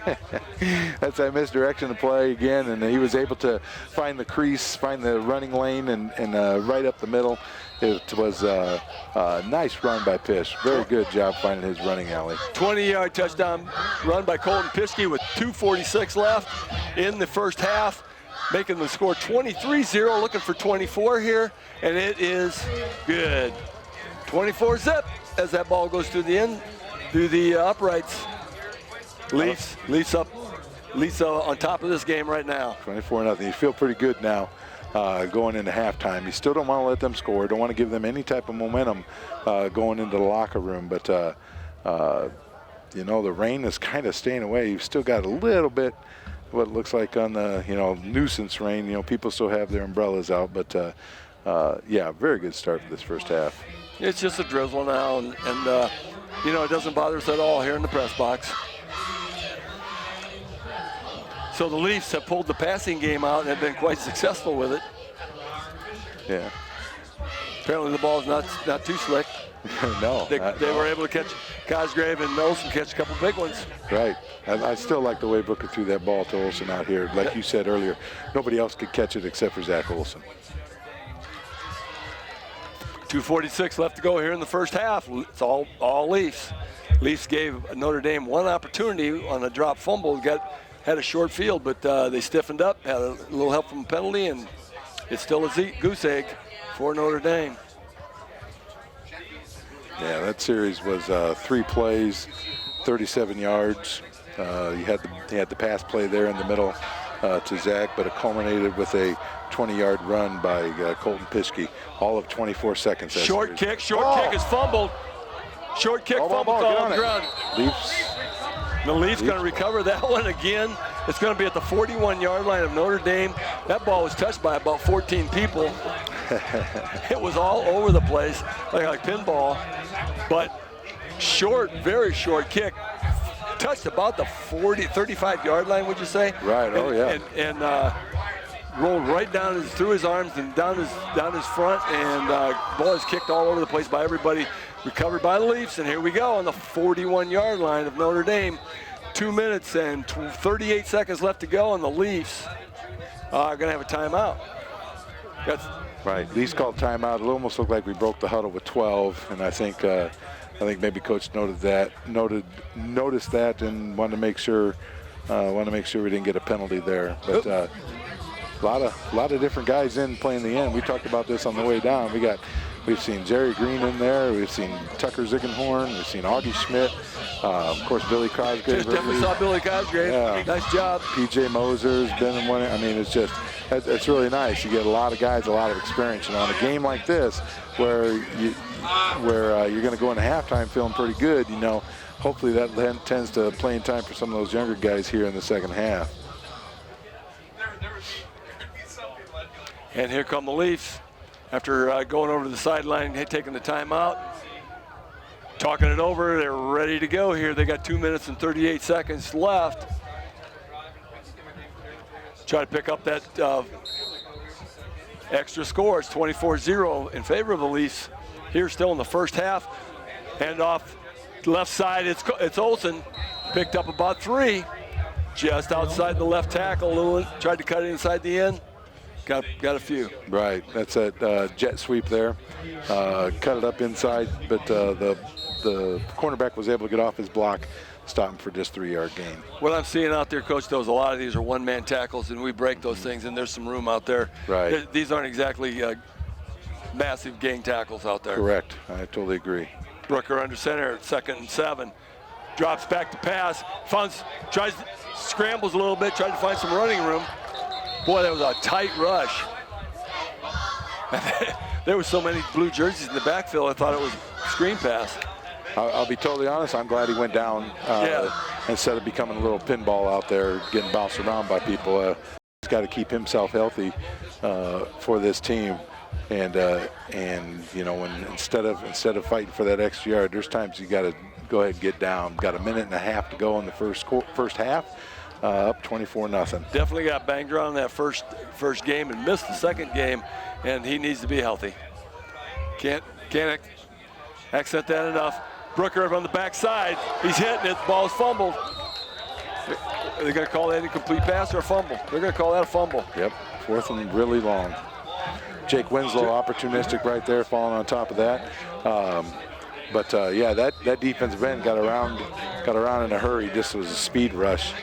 That's that misdirection to play again, and he was able to find the crease, find the running lane, and right up the middle. It was a nice run by Pisch. Very good job finding his running alley. 20-yard touchdown run by Colton Pischke with 2:46 left in the first half, making the score 23-0, looking for 24 here, and it is good. 24-zip as that ball goes through the end, through the uprights. Leafs on top of this game right now. 24-0. You feel pretty good now going into halftime. You still don't want to let them score. Don't want to give them any type of momentum going into the locker room. But, the rain is kind of staying away. You've still got a little bit what it looks like on the, nuisance rain. People still have their umbrellas out. But, very good start for this first half. It's just a drizzle now, and it doesn't bother us at all here in the press box. So the Leafs have pulled the passing game out and have been quite successful with it. Yeah. Apparently the ball's not too slick. No. They were able to catch Cosgrave and Olsen catch a couple big ones. Right. I still like the way Booker threw that ball to Olsen out here. Like you said earlier, nobody else could catch it except for Zach Olsen. 2:46 left to go here in the first half. It's all Leafs. Leafs gave Notre Dame one opportunity on a drop fumble. Had a short field, but they stiffened up, had a little help from a penalty, and it's still a goose egg for Notre Dame. Yeah, that series was 3 plays, 37 yards. He had the pass play there in the middle to Zach, but it culminated with a 20-yard run by Colton Pischke, all of 24 seconds. Short kick is fumbled. Short kick fumbled on the ground. The Leafs going to recover that one again. It's going to be at the 41-yard line of Notre Dame. That ball was touched by about 14 people. It was all over the place, like pinball. But short, very short kick. Touched about the 35-yard line, would you say? Right, And rolled right down through his arms and down his front, and ball is kicked all over the place by everybody. Recovered by the Leafs, and here we go on the 41-yard line of Notre Dame. 2 minutes and 38 seconds left to go, and the Leafs are going to have a timeout. Right, Leafs called timeout. It almost looked like we broke the huddle with 12, and I think maybe Coach noticed that, and wanted to make sure we didn't get a penalty there. But a lot of different guys in playing the end. We talked about this on the way down. We've seen Jerry Green in there. We've seen Tucker Ziegenhorn. We've seen Augie Schmidt. Of course, Billy Cosgrave. Definitely saw Billy Cosgrave. Yeah. Nice job. P.J. Moser's been in one. I mean, it's really nice. You get a lot of guys, a lot of experience. And on a game like this, where you're going to go into halftime feeling pretty good, hopefully that tends to playing time for some of those younger guys here in the second half. And here come the Leafs. After going over to the sideline, taking the timeout, talking it over, they're ready to go here. They got 2 minutes and 38 seconds left. Try to pick up that extra score. It's 24-0 in favor of the Leafs. Here still in the first half. Hand off left side, it's Olsen. Picked up about 3. Just outside the left tackle, tried to cut it inside the end. Got a few. Right, that's a jet sweep there. Cut it up inside, but the cornerback was able to get off his block, stop him for just 3-yard gain. What I'm seeing out there, Coach, though, is a lot of these are one-man tackles, and we break those things, and there's some room out there. Right. These aren't exactly massive gang tackles out there. Correct, I totally agree. Brooker under center, 2nd and 7. Drops back to pass, scrambles a little bit, tried to find some running room. Boy, that was a tight rush. There were so many blue jerseys in the backfield, I thought it was a screen pass. I'll be totally honest, I'm glad he went down instead of becoming a little pinball out there, getting bounced around by people. He's got to keep himself healthy for this team. And when instead of fighting for that extra yard, there's times you got to go ahead and get down. Got a minute and a half to go in the first half. Up 24-0. Definitely got banged around in that first game and missed the second game, and he needs to be healthy. Can't accent that enough. Brooker on the backside. He's hitting it. The ball's fumbled. They're going to call that an incomplete pass or a fumble. They're going to call that a fumble. Yep. 4th and really long. Jake Winslow opportunistic right there, falling on top of that. That defensive end got around in a hurry. Just was a speed rush.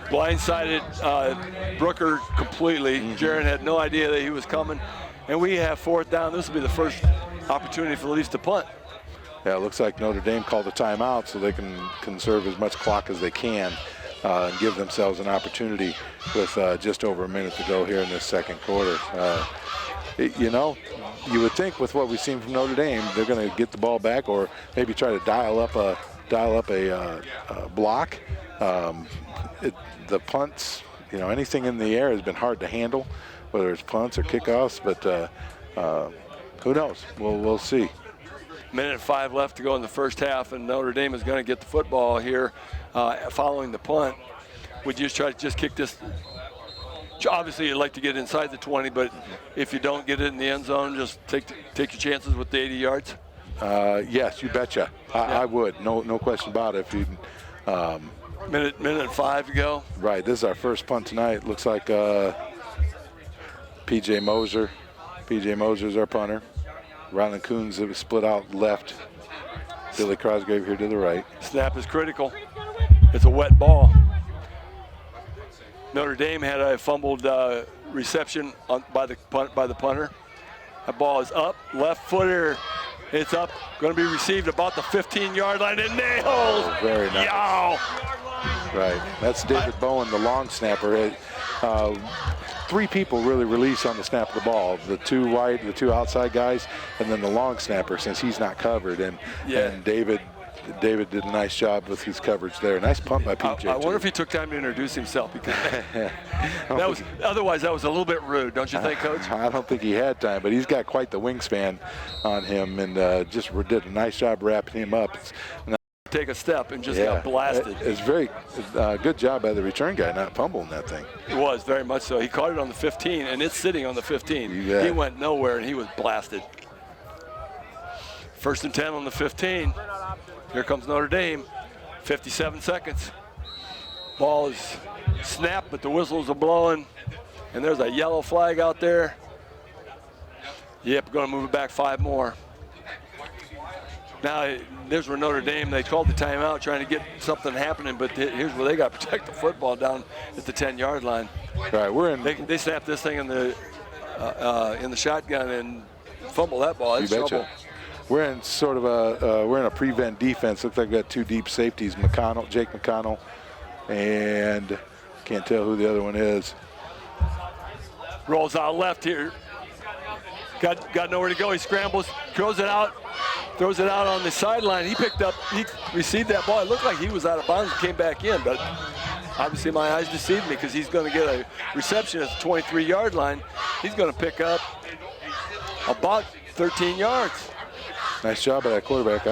Blindsided Brooker completely. Jaron had no idea that he was coming. And we have 4th down. This will be the first opportunity for the Leafs to punt. Yeah, it looks like Notre Dame called a timeout so they can conserve as much clock as they can and give themselves an opportunity with just over a minute to go here in this second quarter. You would think with what we've seen from Notre Dame, they're going to get the ball back or maybe try to dial up a block. The punts, anything in the air has been hard to handle, whether it's punts or kickoffs, but who knows? We'll see. 1:05 left to go in the first half, and Notre Dame is going to get the football here following the punt. Would you try to kick this? Obviously, you'd like to get inside the 20, but if you don't get it in the end zone, just take your chances with the 80 yards? Yes, you betcha. I would. No question about it. If you minute and 5 to go. Right. This is our first punt tonight. Looks like P.J. Moser. P.J. Moser's our punter. Rylan Coons split out left. Billy Cosgrave here to the right. Snap is critical. It's a wet ball. Notre Dame had a fumbled reception by the punter. That ball is up, left footer, It's up, going to be received about the 15-yard line and nailed. Very nice. Yow. Right. That's David Bowen, the long snapper. Three people really release on the snap of the ball. The two wide, the two outside guys, and then the long snapper since he's not covered. And David did a nice job with his coverage there. Nice punt by PJ. I wonder if he took time to introduce himself, because otherwise that was a little bit rude, don't you think, Coach? I don't think he had time, but he's got quite the wingspan on him, and just did a nice job wrapping him up. Take a step and just got blasted. It's very good job by the return guy not fumbling that thing. It was, very much so. He caught it on the 15, and it's sitting on the 15. He went nowhere, and he was blasted. 1st and 10 on the 15. Here comes Notre Dame. 57 seconds. Ball is snapped, but the whistles are blowing, and there's a yellow flag out there. Yep, going to move it back 5 more. Now, there's where Notre Dame, they called the timeout trying to get something happening, but here's where they got to protect the football down at the 10-yard line. Right, we're in. They snapped this thing in the shotgun and fumble that ball. That's trouble. We're in sort of we're in a prevent defense. Looks like we've got 2 deep safeties, Jake McConnell, and can't tell who the other one is. Rolls out left here. Got nowhere to go. He scrambles, throws it out on the sideline. He received that ball. It looked like he was out of bounds and came back in, but obviously my eyes deceived me, because he's going to get a reception at the 23-yard line. He's going to pick up about 13 yards. Nice job by that quarterback.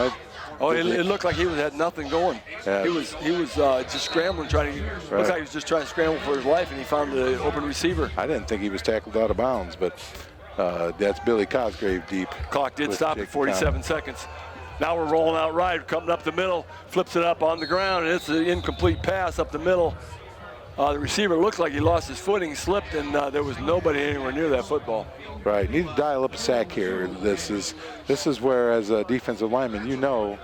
It looked like he had nothing going. Yeah. He was just scrambling, trying to. Looks like he was just trying to scramble for his life, and he found the open receiver. I didn't think he was tackled out of bounds, but that's Billy Cosgrave deep. Clock did stop at 47 seconds. Now we're rolling out right, coming up the middle, flips it up on the ground, and it's an incomplete pass up the middle. The receiver looks like he lost his footing, slipped, and there was nobody anywhere near that football. Right, need to dial up a sack here. This is where, as a defensive lineman, you know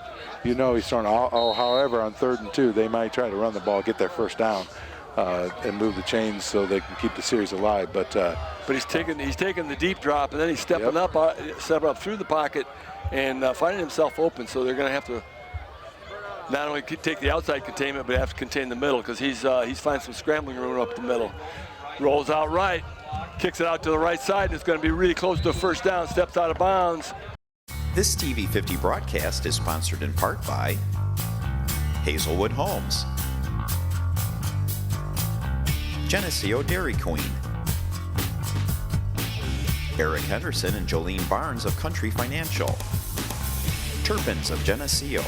he's throwing. However, on 3rd and 2, they might try to run the ball, get their first down, and move the chains so they can keep the series alive. But he's taking the deep drop, and then he's stepping up through the pocket and finding himself open. So they're going to have to not only take the outside containment, but have to contain the middle, because he's finding some scrambling room up the middle. Rolls out right, kicks it out to the right side, and it's going to be really close to a first down. Steps out of bounds. This TV 50 broadcast is sponsored in part by Hazelwood Homes, Geneseo Dairy Queen, Eric Henderson and Jolene Barnes of Country Financial, Turpins of Geneseo,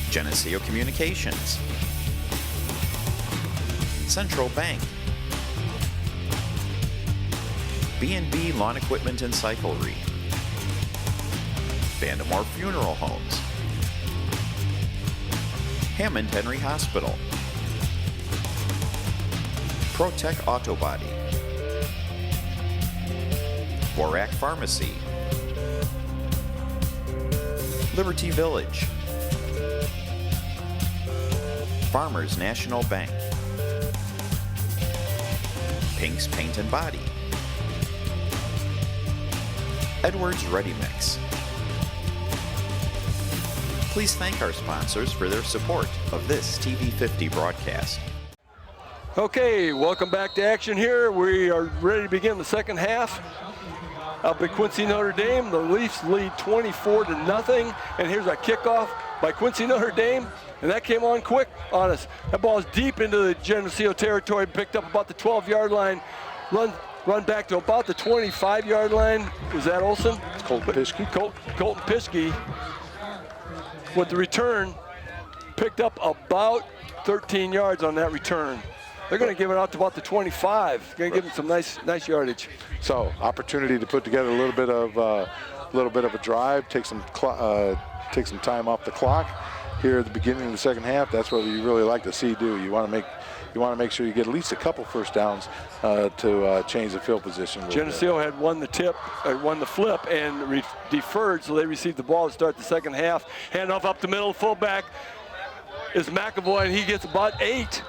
Geneseo Communications, Central Bank, B&B Lawn Equipment and Cyclery, Vandemore Funeral Homes, Hammond Henry Hospital, ProTech Auto Body, Borac Pharmacy, Liberty Village, Farmers National Bank, Pink's Paint and Body, Edwards Ready Mix. Please thank our sponsors for their support of this TV50 broadcast. Okay, welcome back to action here. We are ready to begin the second half. Up at Quincy Notre Dame, the Leafs lead 24-0, and here's a kickoff by Quincy Notre Dame, and that came on quick on us. That ball is deep into the Geneseo territory, picked up about the 12-yard line, run back to about the 25-yard line. Was that Olsen? Colton Pischke. Colton Pischke with the return, picked up about 13 yards on that return. They're going to give it out to about the 25. Going to give them some nice yardage. So opportunity to put together a little bit of a drive, take some time off the clock here at the beginning of the second half. That's what you really like to see do. You want to make sure you get at least a couple first downs to change the field position. Geneseo had won the flip and deferred, so they received the ball to start the second half. Handoff up the middle, fullback is McAvoy, and he gets about 8.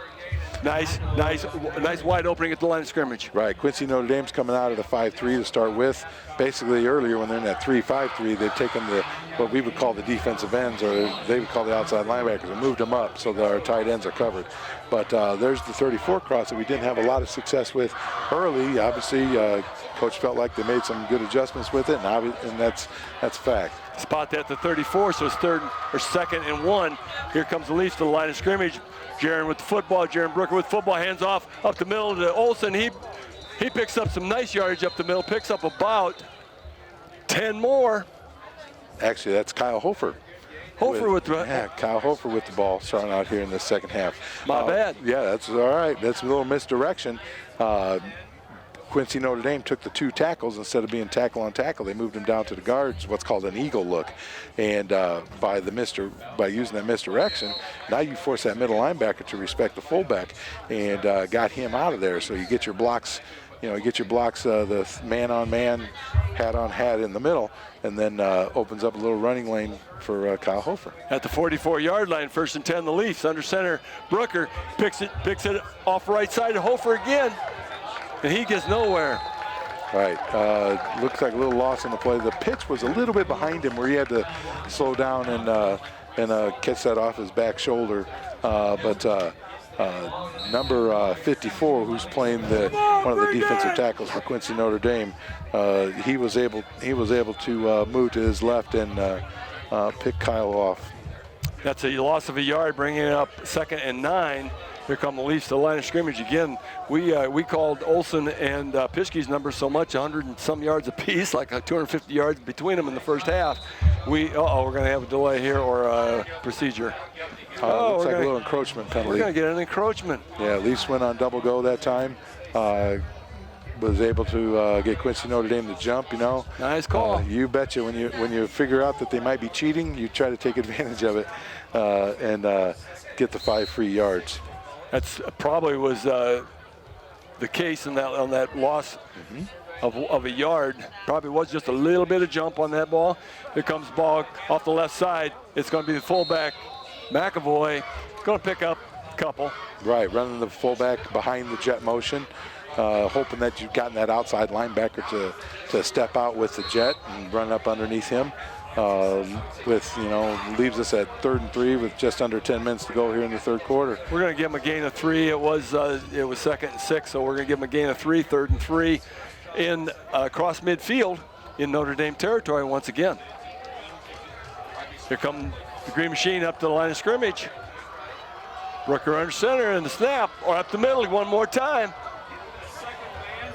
Nice wide opening at the line of scrimmage. Right, Quincy Notre Dame's coming out at a 5-3 to start with. Basically, earlier when they're in that 3-5-3, they've taken what we would call the defensive ends, or they would call the outside linebackers, and moved them up so that our tight ends are covered. But there's the 34 cross that we didn't have a lot of success with early. Obviously, Coach felt like they made some good adjustments with it, and that's a fact. Spot that at the 34, so it's 2nd and 1. Here comes the Leafs to the line of scrimmage. Jaron with the football. Jaron Brooker with football, hands off up the middle to Olson. He picks up some nice yardage up the middle, picks up about 10 more. Actually, that's Kyle Hofer. Kyle Hofer with the ball starting out here in the second half. My bad. Yeah, that's all right. That's a little misdirection. Quincy Notre Dame took the 2 tackles instead of being tackle on tackle. They moved him down to the guards, what's called an eagle look. And by using that misdirection, now you force that middle linebacker to respect the fullback, and got him out of there. So you get your blocks. You get your blocks, the man-on-man, hat-on-hat in the middle, and then opens up a little running lane for Kyle Hofer. At the 44-yard line, 1st and 10, the Leafs. Under center, Brooker picks it off right side to Hofer again, and he gets nowhere. Right, looks like a little loss on the play. The pitch was a little bit behind him where he had to slow down and catch that off his back shoulder, but number 54, who's playing one of the defensive tackles for Quincy Notre Dame, he was able to move to his left and pick Kyle off. That's a loss of a yard, bringing it up 2nd and 9. Here come the Leafs to the line of scrimmage again. We called Olson and Pischke's numbers so much, 100 and some yards apiece, like 250 yards between them in the first half. We're going to have a delay here or a procedure. Looks like a little encroachment penalty. We're going to get an encroachment. Yeah, Leafs went on double go that time. Was able to get Quincy Notre Dame to jump, Nice call. You betcha. When you figure out that they might be cheating, you try to take advantage of it and get the 5 free yards. That's probably was the case on that loss of a yard. Probably was just a little bit of jump on that ball. Here comes the ball off the left side. It's going to be the fullback, McAvoy, going to pick up a couple. Right, running the fullback behind the jet motion, hoping that you've gotten that outside linebacker to step out with the jet and run up underneath him. Leaves us at 3rd and 3 with just under 10 minutes to go here in the third quarter. We're going to give him a gain of 3. It was 2nd and 6, so we're going to give him a gain of 3, 3rd and 3 in across midfield in Notre Dame territory once again. Here come the Green Machine up to the line of scrimmage. Brooker under center and the snap, or up the middle one more time.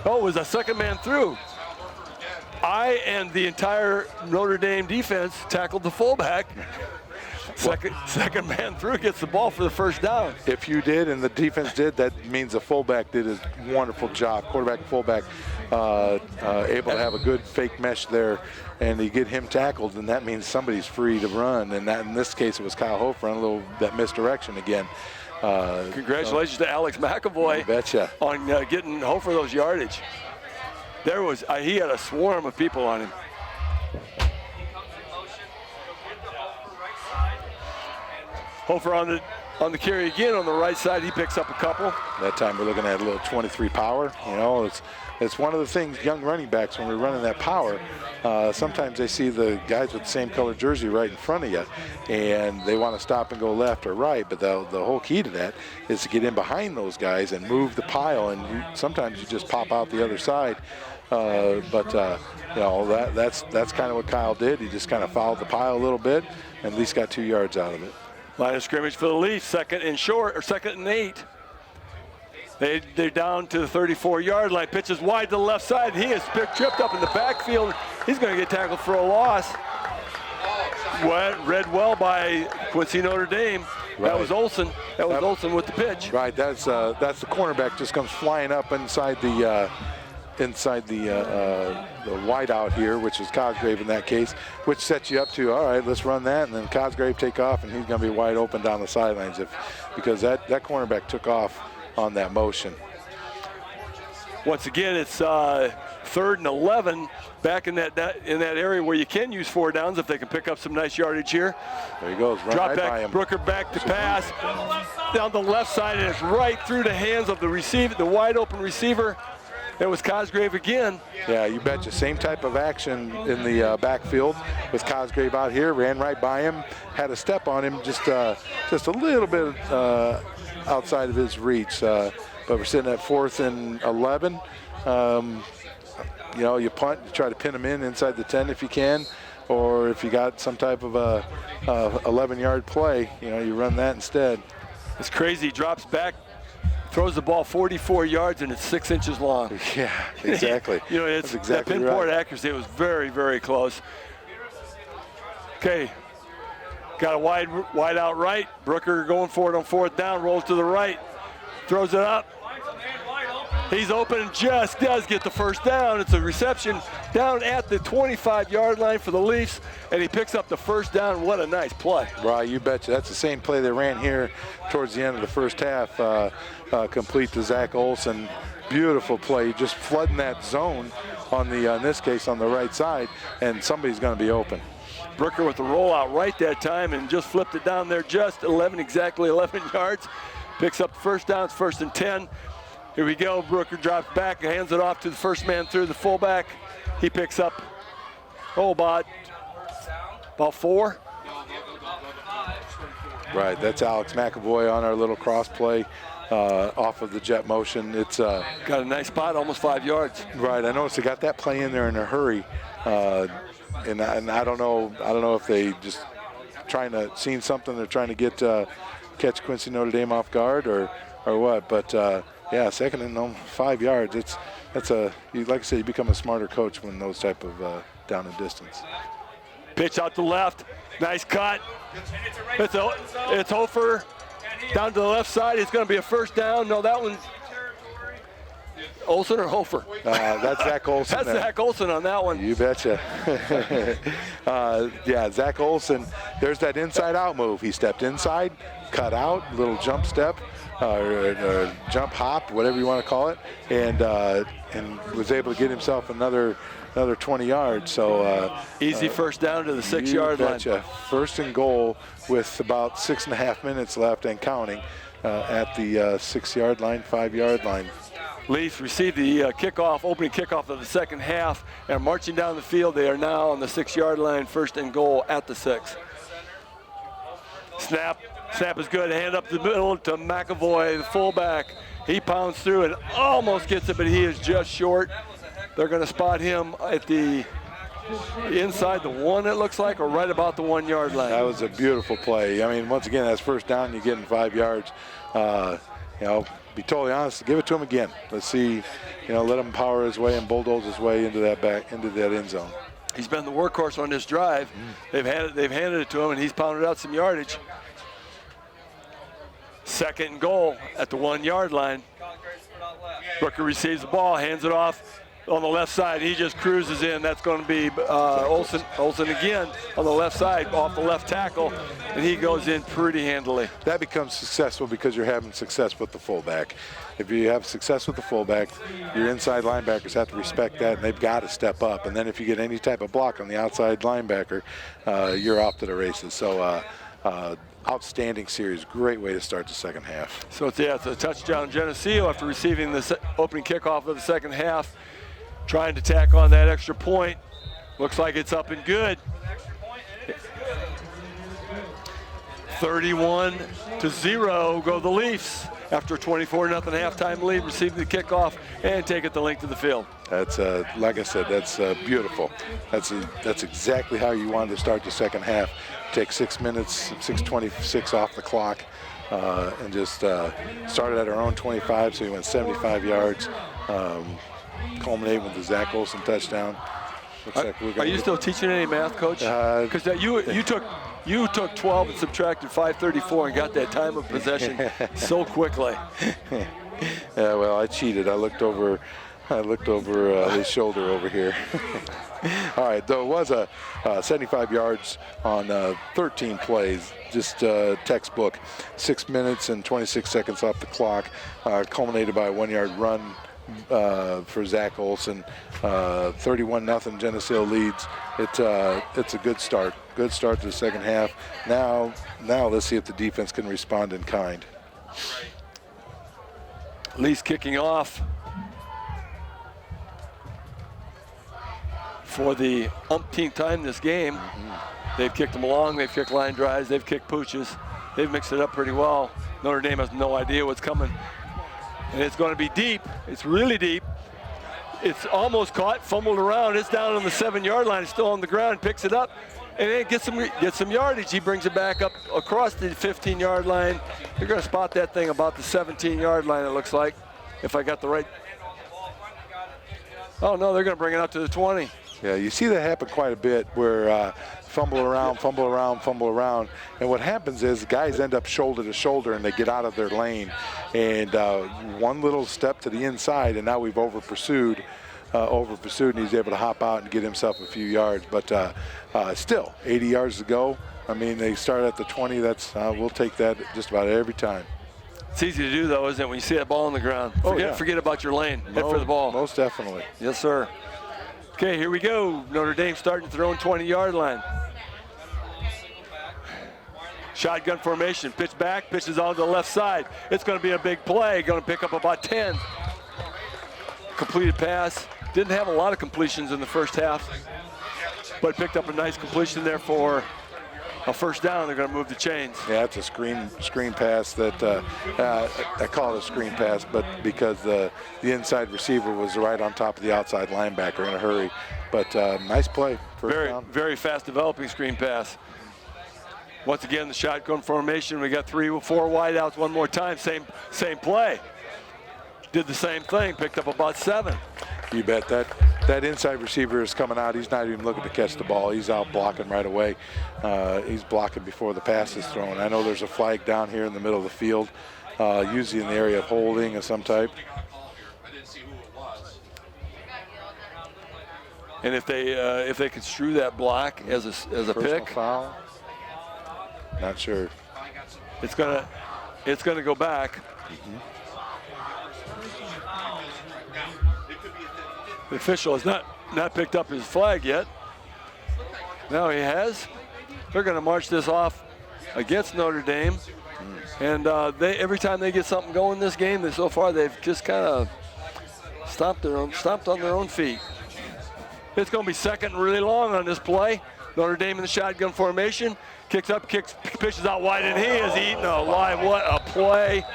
Oh, it was a second man through. I and the entire Notre Dame defense tackled the fullback. Second man through gets the ball for the first down. If you did and the defense did, that means the fullback did a wonderful job. Quarterback and fullback able to have a good fake mesh there, and you get him tackled, and that means somebody's free to run. And that in this case it was Kyle Hofer on that misdirection again. Congratulations to Alex McAvoy. You betcha. On getting Hofer those yardage. He had a swarm of people on him. Hofer on the carry again on the right side. He picks up a couple. That time we're looking at a little 23 power. It's one of the things, young running backs, when we're running that power, sometimes they see the guys with the same color jersey right in front of you, and they want to stop and go left or right. But the whole key to that is to get in behind those guys and move the pile, and sometimes you just pop out the other side. That's kind of what Kyle did. He just kind of followed the pile a little bit and at least got 2 yards out of it. Line of scrimmage for the Leafs, 2nd and short, or 2nd and 8. They're down to the 34-yard line. Pitches wide to the left side. He is tripped up in the backfield. He's going to get tackled for a loss. Read well by Quincy Notre Dame. Right. That was Olson. That was Olson with the pitch. Right. That's the cornerback just comes flying up inside the wideout here, which is Cosgrave in that case, which sets you up to, all right, let's run that, and then Cosgrave take off, and he's going to be wide open down the sidelines because that cornerback took off on that motion. Once again, it's 3rd 3rd and 11 back in that area where you can use 4 downs if they can pick up some nice yardage here. There he goes, run Drop right back, by him. Brooker back to pass down the left side, and it's right through the hands of the wide open receiver. It was Cosgrave again. Yeah, you betcha. Same type of action in the backfield with Cosgrave out here. Ran right by him, had a step on him, just a little bit outside of his reach. But we're sitting at 4th and 11. You know, you punt, you try to pin him inside the 10 if you can, or if you got some type of a 11-yard play, you know, you run that instead. It's crazy. He drops back, throws the ball 44 yards, and it's 6 inches long. Yeah, exactly. You know, it's That's exactly that pinpoint right. accuracy. It was very, very close. Okay, got a wide out right. Brooker going for it on 4th down, rolls to the right, throws it up. He's open and just does get the first down. It's a reception down at the 25-yard line for the Leafs, and he picks up the first down. What a nice play. Right, you betcha. That's the same play they ran here towards the end of the first half, complete to Zach Olson. Beautiful play, just flooding that zone on the, in this case, on the right side, and somebody's going to be open. Brooker with the rollout right that time and just flipped it down there just exactly 11 yards. Picks up the first down, it's 1st and 10. Here we go, Brooker drops back, hands it off to the first man through, the fullback. He picks up, about 4. Right, that's Alex McAvoy on our little cross play off of the jet motion. It's got a nice spot, almost 5 yards. right. I noticed they got that play in there in a hurry, and I don't know if they just seen something they're trying to get catch Quincy Notre Dame off guard or what, but. Yeah, 2nd and 5 yards. Like I said, you become a smarter coach when those type of down and distance. Pitch out to left, nice cut. It's Hofer down to the left side. It's going to be a first down. No, that one. Olson or Hofer? That's Zach Olson. That's Zach Olson on that one. You betcha. Yeah, Zach Olson. There's that inside-out move. He stepped inside, cut out, little jump step. Or jump hop, whatever you want to call it, and was able to get himself another 20 yards. So easy first down to the 6-yard line. First and goal with about 6.5 minutes left and counting at the 6-yard line, 5-yard line. Leafs received the opening kickoff of the second half, and marching down the field. They are now on the 6-yard line, 1st and goal at the 6. Snap is good. Hand up the middle to McAvoy, the fullback. He pounds through and almost gets it, but he is just short. They're going to spot him at the inside the 1, it looks like, or right about the 1-yard line. That was a beautiful play. I mean, once again, that's first down. You're getting 5 yards. Be totally honest, give it to him again. Let's see, let him power his way and bulldoze his way into that end zone. He's been the workhorse on this drive. They've handed it to him, and he's pounded out some yardage. 2nd and goal at the 1-yard line. Brooker receives the ball, hands it off on the left side. He just cruises in. That's going to be Olson again on the left side, off the left tackle, and he goes in pretty handily. That becomes successful because you're having success with the fullback. If you have success with the fullback, your inside linebackers have to respect that, and they've got to step up. And then if you get any type of block on the outside linebacker, you're off to the races. So outstanding series, great way to start the second half. So it's a touchdown Geneseo after receiving the opening kickoff of the second half. Trying to tack on that extra point. Looks like it's up and good. 31-0 go the Leafs after a 24-0 halftime lead, receiving the kickoff and take it the length of the field. That's like I said, that's beautiful. That's exactly how you wanted to start the second half. Take 6 minutes, 6:26 off the clock, and just started at our own 25, so we went 75 yards, culminating with the Zach Olson touchdown. Looks like we're Are you still teaching any math, Coach? Because you took 12 and subtracted 534 and got that time of possession so quickly. Yeah, well, I cheated. I looked over his shoulder over here. All right, though it was a 75 yards on 13 plays, just textbook. 6 minutes and 26 seconds off the clock, culminated by a 1-yard run for Zach Olson. 31-0 Geneseo leads. It's a good start. Good start to the second half. Now let's see if the defense can respond in kind. Lee's kicking off for the umpteenth time this game. They've kicked them along, they've kicked line drives, they've kicked pooches. They've mixed it up pretty well. Notre Dame has no idea what's coming. And it's going to be deep. It's really deep. It's almost caught, fumbled around. It's down on the 7-yard line. It's still on the ground, picks it up, and then gets some yardage. He brings it back up across the 15-yard line. They're going to spot that thing about the 17-yard line, it looks like, if I got the right. Oh, no, they're going to bring it out to the 20. Yeah, you see that happen quite a bit where fumble around, and what happens is guys end up shoulder to shoulder and they get out of their lane, and one little step to the inside, and now we've over pursued, and he's able to hop out and get himself a few yards. But still, 80 yards to go. I mean, they start at the 20. That's we'll take that just about every time. It's easy to do, though, isn't it, when you see that ball on the ground? Forget about your lane. Head for the ball. Most definitely. Yes, sir. Okay, here we go. Notre Dame starting to throw in 20-yard line. Shotgun formation, pitch back, pitches on the left side. It's going to be a big play, going to pick up about 10. Completed pass. Didn't have a lot of completions in the first half, but picked up a nice completion there for a first down. They're going to move the chains. Yeah, it's a screen pass that I call it a screen pass, but because the inside receiver was right on top of the outside linebacker in a hurry. But nice play. First down. Very fast developing screen pass. Once again, the shotgun formation. We got 3 or 4 wideouts one more time. Same play. Did the same thing. Picked up about 7. You bet. That inside receiver is coming out. He's not even looking to catch the ball. He's out blocking right away. He's blocking before the pass is thrown. I know there's a flag down here in the middle of the field, usually in the area of holding of some type. And if they construe that block as a Personal pick, foul. Not sure. it's gonna go back. The official has not picked up his flag yet. Now he has. They're going to march this off against Notre Dame, and every time they get something going this game, so far they've just kind of stomped on their own feet. It's going to be second and really long on this play. Notre Dame in the shotgun formation, kicks up, pitches out wide, and he is eating alive. What a play!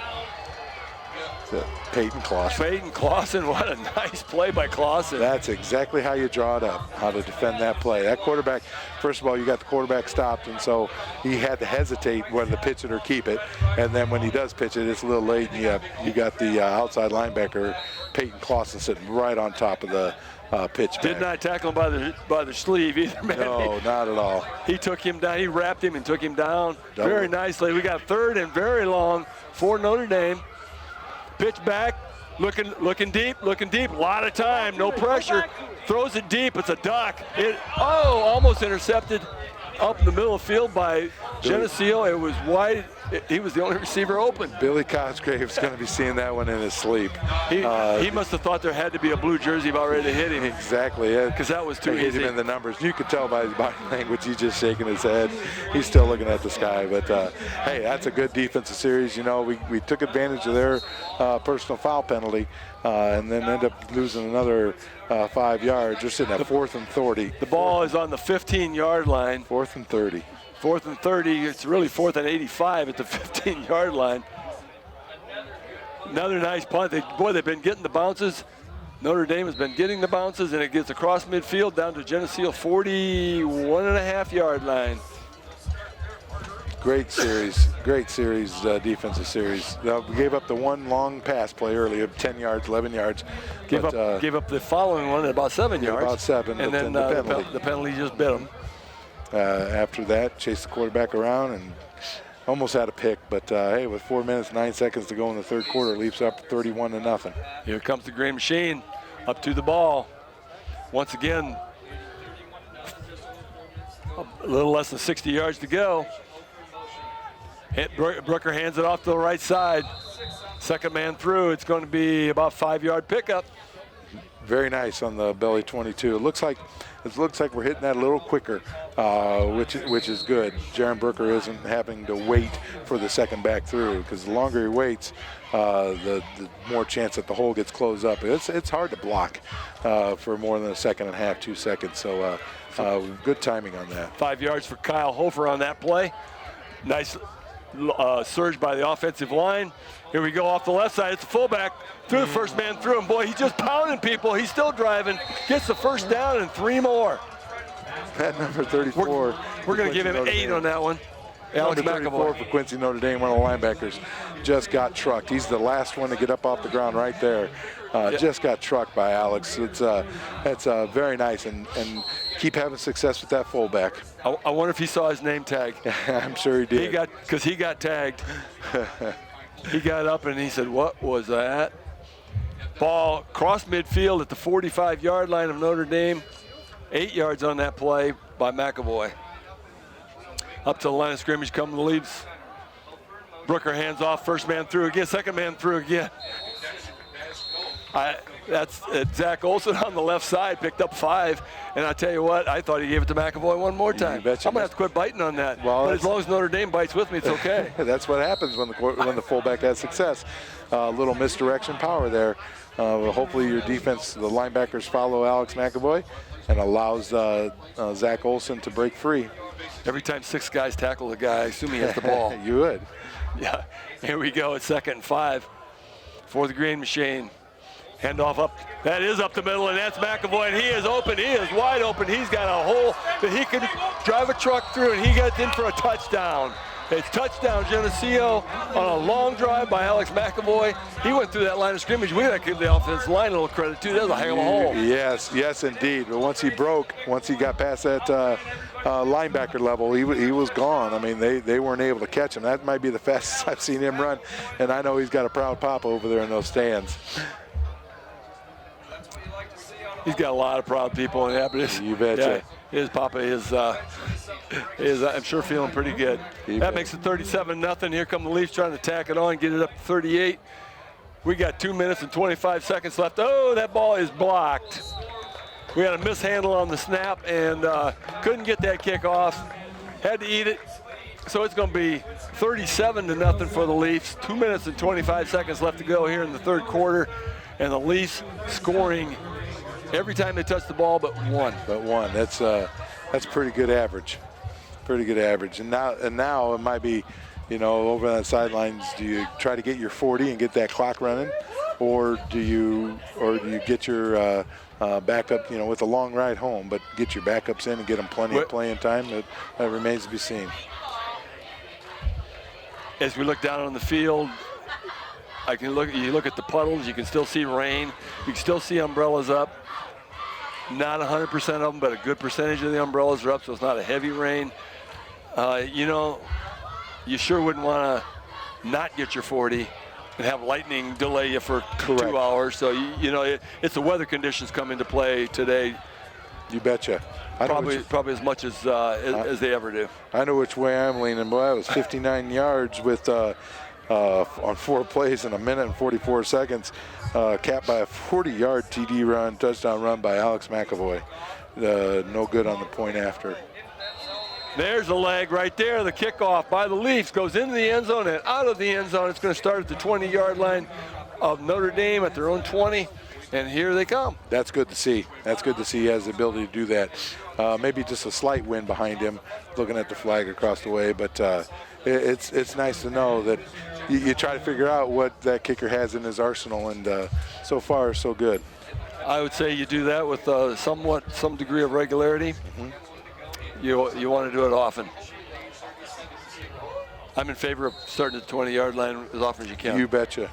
Peyton Clausen, what a nice play by Clausen. That's exactly how you draw it up, how to defend that play. That quarterback, first of all, you got the quarterback stopped, and so he had to hesitate whether to pitch it or keep it. And then when he does pitch it, it's a little late, and you got the outside linebacker, Peyton Clausen, sitting right on top of the pitch back. Did not tackle him by the sleeve either, man. No, not at all. He took him down. He wrapped him and took him down very nicely. We got third and very long for Notre Dame. Pitch back, looking deep. A lot of time, no pressure. Throws it deep. It's a duck. Almost intercepted up in the middle of the field by Geneseo. It was wide. He was the only receiver open. Billy Cosgrave's going to be seeing that one in his sleep. He must have thought there had to be a blue jersey about ready to hit him. Exactly. Because that was too easy. Hit him in the numbers. You could tell by his body language, he's just shaking his head. He's still looking at the sky. But, hey, that's a good defensive series. You know, we took advantage of their personal foul penalty and then end up losing another 5 yards. They're sitting at 4th and 30. The ball is on the 15-yard line. 4th and 30. 4th and 30. It's really 4th and 85 at the 15-yard line. Another nice punt. They've been getting the bounces. Notre Dame has been getting the bounces, and it gets across midfield down to Geneseo 41.5-yard line. Great series, defensive series. We gave up the one long pass play earlier, 10 yards, 11 yards. Gave up the following one at about 7 yards. About 7, and then the penalty just bit them. After that, chased the quarterback around and almost had a pick. But, hey, with 4 minutes, 9 seconds to go in the third quarter, leaps up 31-0. Here comes the Green Machine up to the ball. Once again, a little less than 60 yards to go. Brooker hands it off to the right side. Second man through, it's going to be about 5-yard pickup. Very nice on the belly 22. It looks like we're hitting that a little quicker, which is good. Jaron Brooker isn't having to wait for the second back through, because the longer he waits, the more chance that the hole gets closed up. It's hard to block for more than a second and a half, 2 seconds. So good timing on that. 5 yards for Kyle Hofer on that play. Nice surge by the offensive line. Here we go off the left side. It's a fullback through the first man through, and boy, he's just pounding people. He's still driving. Gets the first down and 3 more. That number 34. We're going to give him 8 on that one. Alex Number 34 McAvoy. for Quincy Notre Dame, one of the linebackers, just got trucked. He's the last one to get up off the ground right there. Just got trucked by Alex. It's very nice, and keep having success with that fullback. I wonder if he saw his name tag. I'm sure he did. Because he got tagged. He got up and he said, "What was that?" Ball cross midfield at the 45-yard line of Notre Dame. 8 yards on that play by McAvoy. Up to the line of scrimmage come the Leafs. Brooker hands off, first man through again, second man through again. That's Zach Olson on the left side, picked up 5. And I tell you what, I thought he gave it to McAvoy one more time. I'm going to have to quit biting on that. Well, but as long as Notre Dame bites with me, it's okay. That's what happens when the fullback has success. A little misdirection power there. Hopefully your defense, the linebackers follow Alex McAvoy and allows Zach Olson to break free. Every time 6 guys tackle a guy, I assume he has the ball. You would. Yeah, here we go. It's 2nd and 5 for the Green Machine. Handoff up. That is up the middle, and that's McAvoy, and he is open. He is wide open. He's got a hole that he can drive a truck through, and he gets in for a touchdown. It's touchdown Geneseo on a long drive by Alex McAvoy. He went through that line of scrimmage. We got to give the offensive line a little credit, too. That was a heck of a hole. Yes, indeed. But once he got past that linebacker level, he was gone. I mean, they weren't able to catch him. That might be the fastest I've seen him run, and I know he's got a proud papa over there in those stands. He's got a lot of proud people in that, but you betcha. Yeah, his papa is I'm sure feeling pretty good. That makes it 37-0. Here come the Leafs trying to tack it on, get it up to 38. We got 2 minutes and 25 seconds left. Oh, that ball is blocked. We had a mishandle on the snap and couldn't get that kick off. Had to eat it. So it's going to be 37-0 for the Leafs. 2 minutes and 25 seconds left to go here in the third quarter. And the Leafs scoring every time they touch the ball but one. That's pretty good average. Pretty good average. And now it might be, over on the sidelines, do you try to get your 40 and get that clock running, or do you get your backup, with a long ride home, but get your backups in and get them plenty of playing time? That remains to be seen. As we look down on the field, you look at the puddles, you can still see rain, you can still see umbrellas up. Not 100% of them, but a good percentage of the umbrellas are up, so it's not a heavy rain. You sure wouldn't want to not get your 40 and have lightning delay you for 2 hours. So, it's the weather conditions come into play today. You betcha. Probably as much as they ever do. I know which way I'm leaning. Boy, I was 59 yards with on 4 plays in a minute and 44 seconds, capped by a 40-yard TD run, touchdown run by Alex McAvoy. No good on the point after. There's a leg right there. The kickoff by the Leafs goes into the end zone and out of the end zone. It's going to start at the 20-yard line of Notre Dame at their own 20. And here they come. That's good to see. He has the ability to do that. Maybe just a slight wind behind him, looking at the flag across the way. But it's nice to know that you try to figure out what that kicker has in his arsenal, and so far, so good. I would say you do that with some degree of regularity. Mm-hmm. You want to do it often. I'm in favor of starting at the 20-yard line as often as you can. You betcha.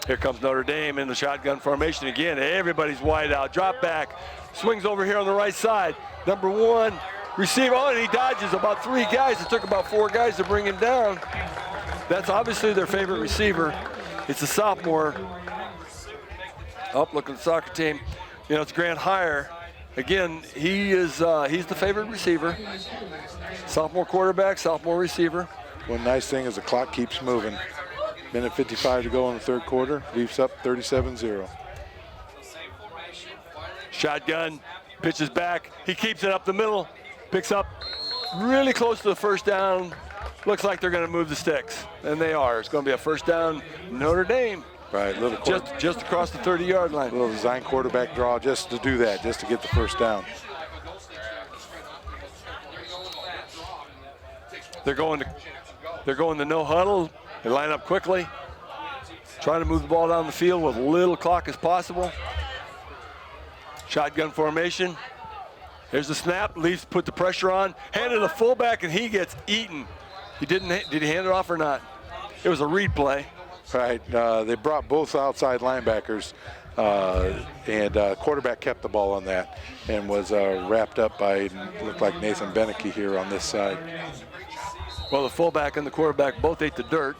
Here comes Notre Dame in the shotgun formation again. Everybody's wide out. Drop back. Swings over here on the right side. Number 1 receiver. Oh, and he dodges about 3 guys. It took about 4 guys to bring him down. That's obviously their favorite receiver. It's a sophomore. Look at the soccer team. It's Grant Heyer. Again, he's the favorite receiver. Sophomore quarterback, sophomore receiver. one nice thing is the clock keeps moving. Minute 55 to go in the third quarter. Leafs up 37-0. Shotgun, pitches back. He keeps it up the middle, picks up really close to the first down. Looks like they're going to move the sticks, and they are. It's going to be a first down, Notre Dame. Right, little just across the 30-yard line. Little design quarterback draw just to do that, just to get the first down. They're going to no huddle. They line up quickly, trying to move the ball down the field with little clock as possible. Shotgun formation. Here's the snap. Leafs put the pressure on. Handed the fullback, and he gets eaten. Did he hand it off or not? It was a read play. Right. They brought both outside linebackers, and quarterback kept the ball on that and was wrapped up by, looked like Nathan Beneke here on this side. Well, the fullback and the quarterback both ate the dirt.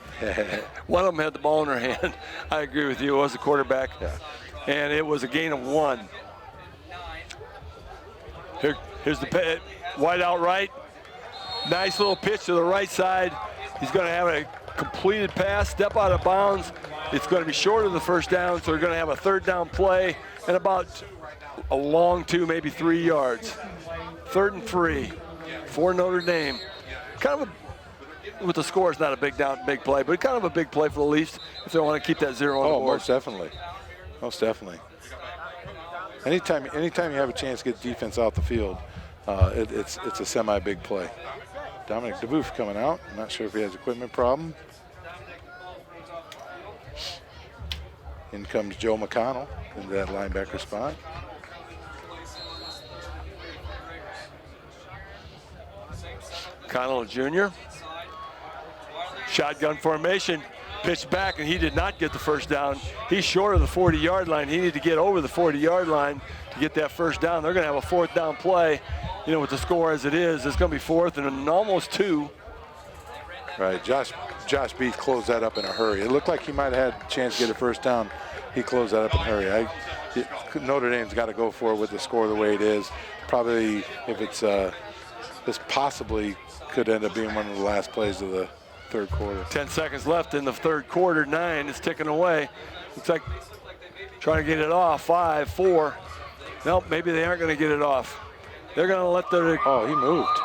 One of them had the ball in her hand. I agree with you. It was the quarterback. Yeah. And it was a gain of 1. Here's the wide out right. Nice little pitch to the right side. He's going to have a completed pass, step out of bounds. It's going to be short of the first down, so they're going to have a third down play and about a long 2, maybe 3 yards. 3rd and 3 for Notre Dame. Kind of with the score, it's not a big play, but kind of a big play for the Leafs if they want to keep that 0 on the board. Most definitely. Most definitely. Anytime you have a chance to get defense out the field, it's a semi-big play. Dominic DeBoeuf coming out. I'm not sure if he has equipment problem. In comes Joe McConnell into that linebacker spot. Connell Jr. Shotgun formation. Pitched back, and he did not get the first down. He's short of the 40-yard line. He needed to get over the 40-yard line to get that first down. They're going to have a 4th down play. You know, with the score as it is, it's going to be 4th and almost 2. Right, Josh Beath closed that up in a hurry. It looked like he might have had a chance to get a first down. He closed that up in a hurry. Notre Dame's got to go for it with the score the way it is. Probably, if it's this possibly could end up being one of the last plays of the third quarter. 10 seconds left in the third quarter. 9 is ticking away. Looks like trying to get it off. 5, 4. Nope, maybe they aren't going to get it off. They're going to let their... Oh, he moved.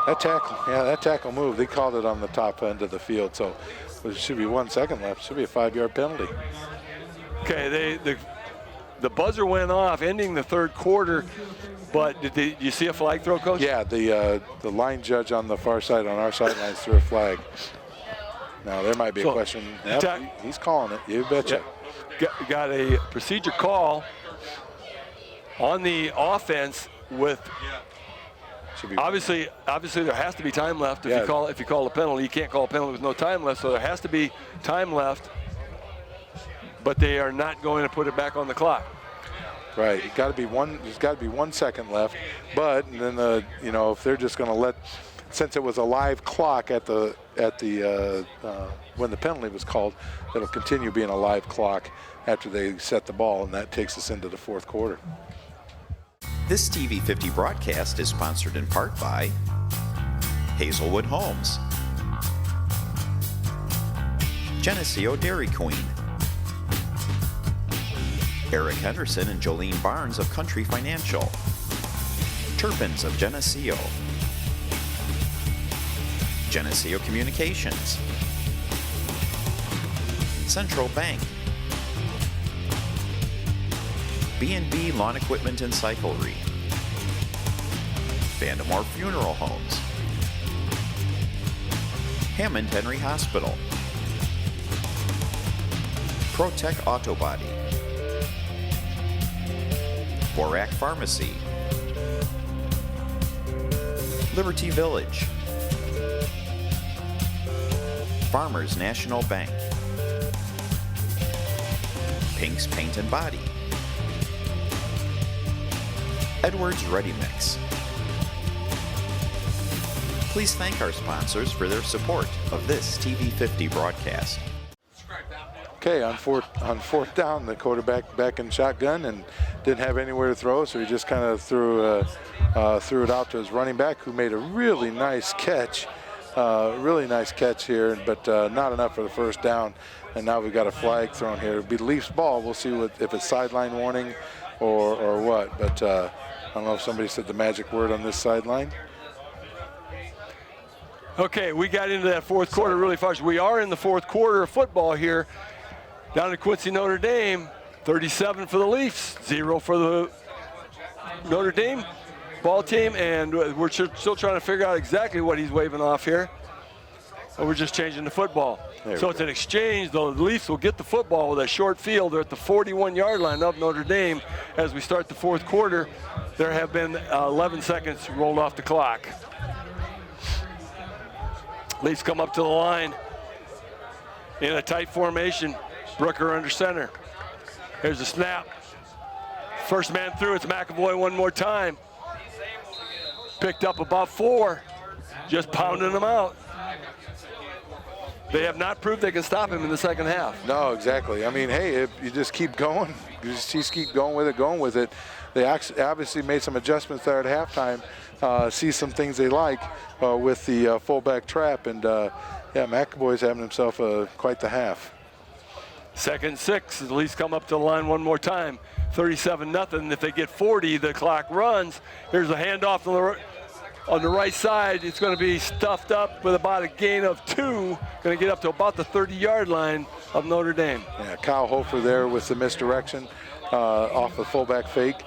That tackle moved. They called it on the top end of the field, so there should be 1 second left. Should be a 5-yard penalty. Okay, the buzzer went off, ending the third quarter, but did you see a flag throw, Coach? Yeah, the line judge on the far side, on our sidelines, threw a flag. Now, there might be a question. Yep, he's calling it. You betcha. Got a procedure call on the offense with obviously there has to be time left if you call a penalty. You can't call a penalty with no time left, so there has to be time left. But they are not going to put it back on the clock. Right. There's got to be 1 second left. But then if they're just going to let, since it was a live clock at the when the penalty was called, it'll continue being a live clock after they set the ball, and that takes us into the fourth quarter. This TV 50 broadcast is sponsored in part by Hazelwood Homes, Geneseo Dairy Queen, Eric Henderson and Jolene Barnes of Country Financial, Turpins of Geneseo, Geneseo Communications, Central Bank, B&B Lawn Equipment and Cyclery, Vandemore Funeral Homes, Hammond Henry Hospital, ProTech Auto Body, Borac Pharmacy, Liberty Village, Farmers National Bank, Pink's Paint and Body, Edwards Ready Mix. Please thank our sponsors for their support of this TV50 broadcast. Okay, on fourth down, the quarterback back in shotgun and didn't have anywhere to throw, so he just kind of threw it out to his running back, who made a really nice catch Really nice catch here, but not enough for the first down. And now we've got a flag thrown here. It'll be the Leafs ball. We'll see if it's sideline warning or what. But I don't know if somebody said the magic word on this sideline. Okay, we got into that fourth quarter really fast. We are in the fourth quarter of football here. Down at Quincy Notre Dame, 37 for the Leafs, 0 for the Notre Dame ball team, and we're still trying to figure out exactly what he's waving off here. But we're just changing the football. So it's an exchange. The Leafs will get the football with a short field. They're at the 41-yard line of Notre Dame as we start the fourth quarter. There have been 11 seconds rolled off the clock. Leafs come up to the line in a tight formation. Brooker under center. Here's the snap. First man through, it's McAvoy one more time. Picked up about 4, just pounding them out. They have not proved they can stop him in the second half. No, exactly. I mean, hey, if you just keep going, you just keep going with it. They obviously made some adjustments there at halftime. See some things they like with the fullback trap, and yeah, McAvoy's having himself quite the half. Second 6, the Leafs come up to the line one more time. 37-0. If they get 40, the clock runs. Here's a handoff on the right side. It's going to be stuffed up with about a gain of 2. Going to get up to about the 30-yard line of Notre Dame. Yeah, Kyle Hofer there with the misdirection off the fullback fake.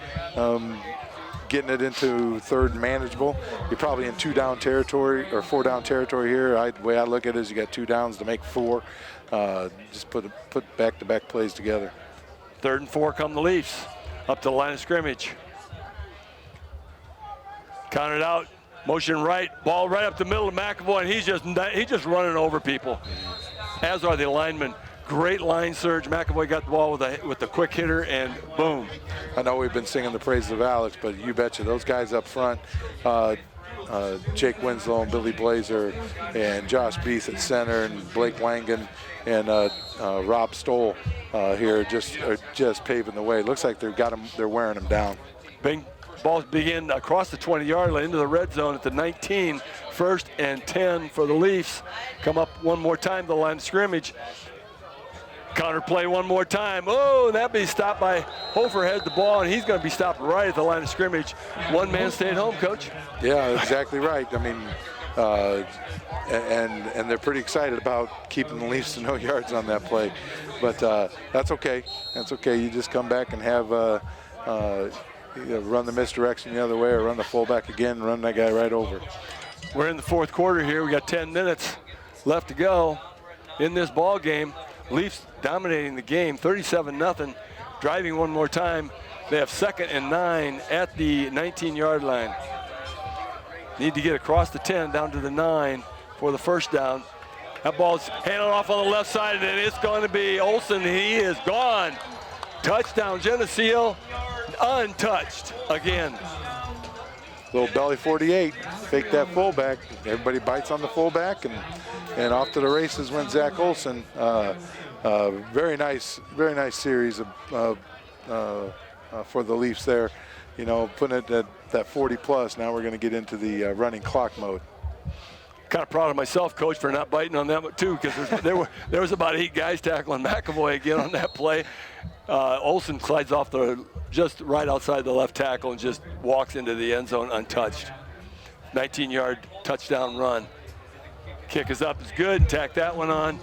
Getting it into third and manageable. You're probably in 2-down territory or 4-down territory here. The way I look at it is you got 2 downs to make 4. Just put back-to-back plays together. 3rd and 4 come the Leafs up to the line of scrimmage. Counted out, motion right, ball right up the middle of McAvoy, and he's just running over people. As are the linemen. Great line surge. McAvoy got the ball with the quick hitter, and boom. I know we've been singing the praises of Alex, but you betcha those guys up front, Jake Winslow and Billy Blazer and Josh Beath at center and Blake Langan and Rob Stoll here are just paving the way. Looks like they're wearing them down. Balls begin across the 20-yard line into the red zone at the 19. 1st and 10 for the Leafs. Come up one more time, the line of scrimmage. Counter play one more time. Oh, that'd be stopped by Hofer. Has the ball, and he's going to be stopped right at the line of scrimmage. One man stayed home, Coach. Yeah, exactly right. I mean, and they're pretty excited about keeping the Leafs to no yards on that play. But that's okay. That's okay. You just come back and have run the misdirection the other way or run the fullback again and run that guy right over. We're in the fourth quarter here. We got 10 minutes left to go in this ball game. Leafs dominating the game, 37-0. Driving one more time. They have 2nd and 9 at the 19-yard line. Need to get across the 10 down to the 9 for the first down. That ball's handed off on the left side, and it's going to be Olsen. He is gone. Touchdown, Geneseo, untouched again. Little belly 48, fake that fullback. Everybody bites on the fullback, and off to the races went Zach Olsen. Very nice series for the Leafs there. You know, putting it at that 40 plus. Now we're going to get into the running clock mode. Kind of proud of myself, Coach, for not biting on that one too, because there was about 8 guys tackling McAvoy again on that play. Olsen slides off just right outside the left tackle and just walks into the end zone untouched. 19-yard touchdown run. Kick is up, is good. Tack that one on.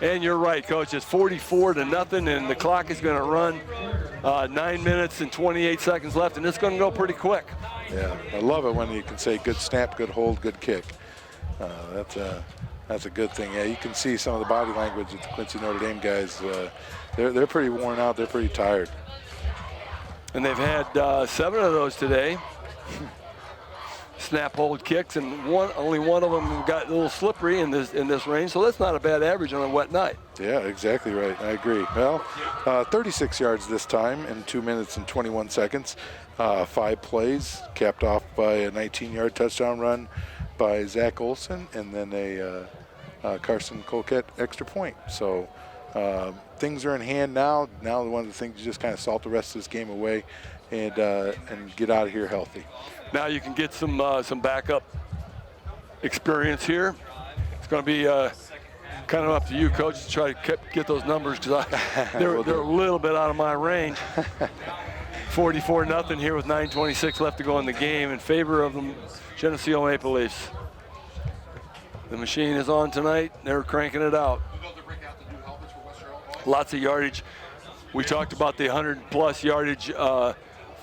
And you're right, Coach. It's 44-0, and the clock is going to run. 9 minutes and 28 seconds left, and it's going to go pretty quick. Yeah, I love it when you can say good snap, good hold, good kick. That's a good thing. Yeah, you can see some of the body language of the Quincy Notre Dame guys. They're pretty worn out. They're pretty tired. And they've had 7 of those today. Snap hold kicks, and only one of them got a little slippery in this range, so that's not a bad average on a wet night. Yeah, exactly right. I agree. Well, 36 yards this time in 2 minutes and 21 seconds. 5 plays, capped off by a 19-yard touchdown run by Zach Olsen, and then a Carson Colquette extra point. So things are in hand now. Now one of the things, you just kind of salt the rest of this game away and get out of here healthy. Now you can get some backup experience here. It's going to be kind of up to you, Coach, to try to get those numbers because they're a little bit out of my range. 44-0 here with 9:26 left to go in the game in favor of the Geneseo Maple Leafs. The machine is on tonight. They're cranking it out. Lots of yardage. We talked about the 100-plus yardage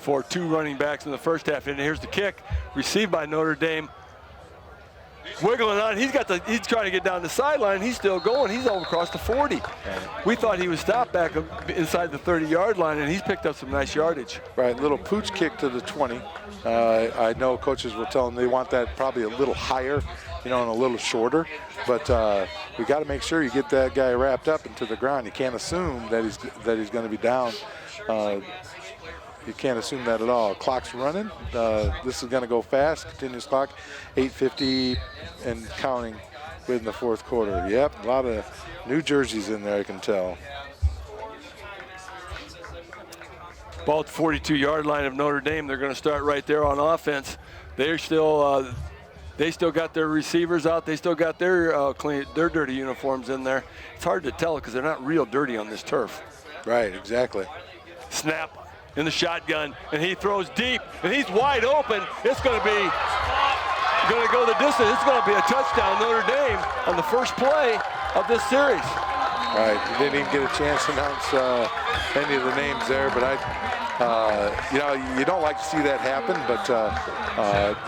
for 2 running backs in the first half. And here's the kick, received by Notre Dame. Wiggling on, he's trying to get down the sideline. He's still going. He's over across the 40. We thought he was stopped back inside the 30-yard line, and he's picked up some nice yardage. Right, little pooch kick to the 20. I know coaches will tell them they want that probably a little higher, and a little shorter. But we got to make sure you get that guy wrapped up into the ground. You can't assume that he's going to be down. You can't assume that at all. Clock's running. This is going to go fast. Continuous clock. 8:50 and counting in the fourth quarter. Yep, a lot of new jerseys in there, I can tell. Ball at the 42-yard line of Notre Dame. They're going to start right there on offense. They still got their receivers out. They still got their dirty uniforms in there. It's hard to tell because they're not real dirty on this turf. Right, exactly. Snap in the shotgun, and he throws deep, and he's wide open. It's going to go the distance. It's going to be a touchdown, Notre Dame, on the first play of this series. Right, you didn't even get a chance to announce any of the names there, but you don't like to see that happen, but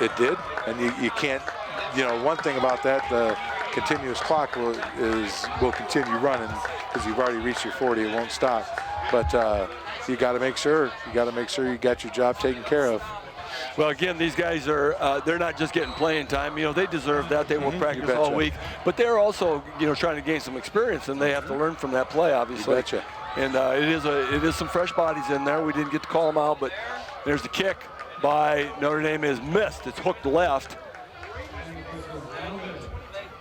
it did, and you can't. One thing about that, the continuous clock will continue running because you've already reached your 40. It won't stop, but you got to make sure you got your job taken care of. Well, again, these guys they're not just getting playing time. They deserve that. They will practice all week. But they're also, trying to gain some experience, and they have to learn from that play, obviously. You betcha. And it is some fresh bodies in there. We didn't get to call them out, but there's the kick by Notre Dame is missed. It's hooked left.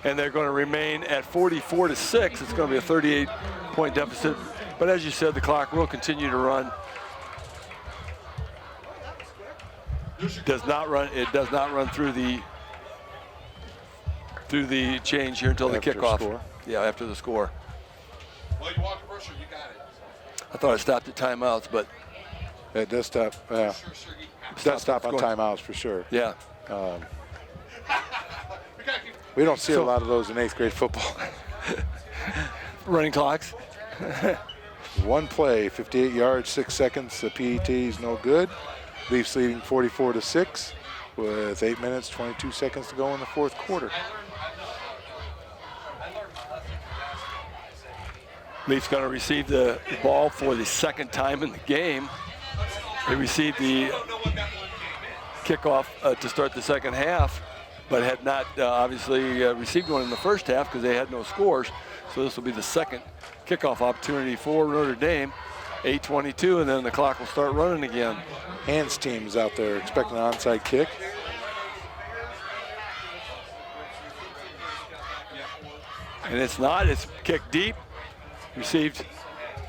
And they're going to remain at 44-6. It's going to be a 38-point deficit. But as you said, the clock will continue to run. It does not run through the change here until the kickoff. Score. Yeah, after the score. Well, you want commercial, you got it. I thought I stopped at timeouts, but it does stop. Yeah, it does stop on timeouts for sure. Yeah. We don't see a lot of those in 8th grade football. Running clocks. One play, 58 yards, 6 seconds. The PET is no good. Leafs leading 44-6 with 8 minutes, 22 seconds to go in the fourth quarter. Leafs going to receive the ball for the second time in the game. They received the kickoff to start the second half, but had not obviously received one in the first half because they had no scores. So this will be the second kickoff opportunity for Notre Dame. 8:22, and then the clock will start running again. Hands team's out there expecting an onside kick. And it's not. It's kicked deep. Received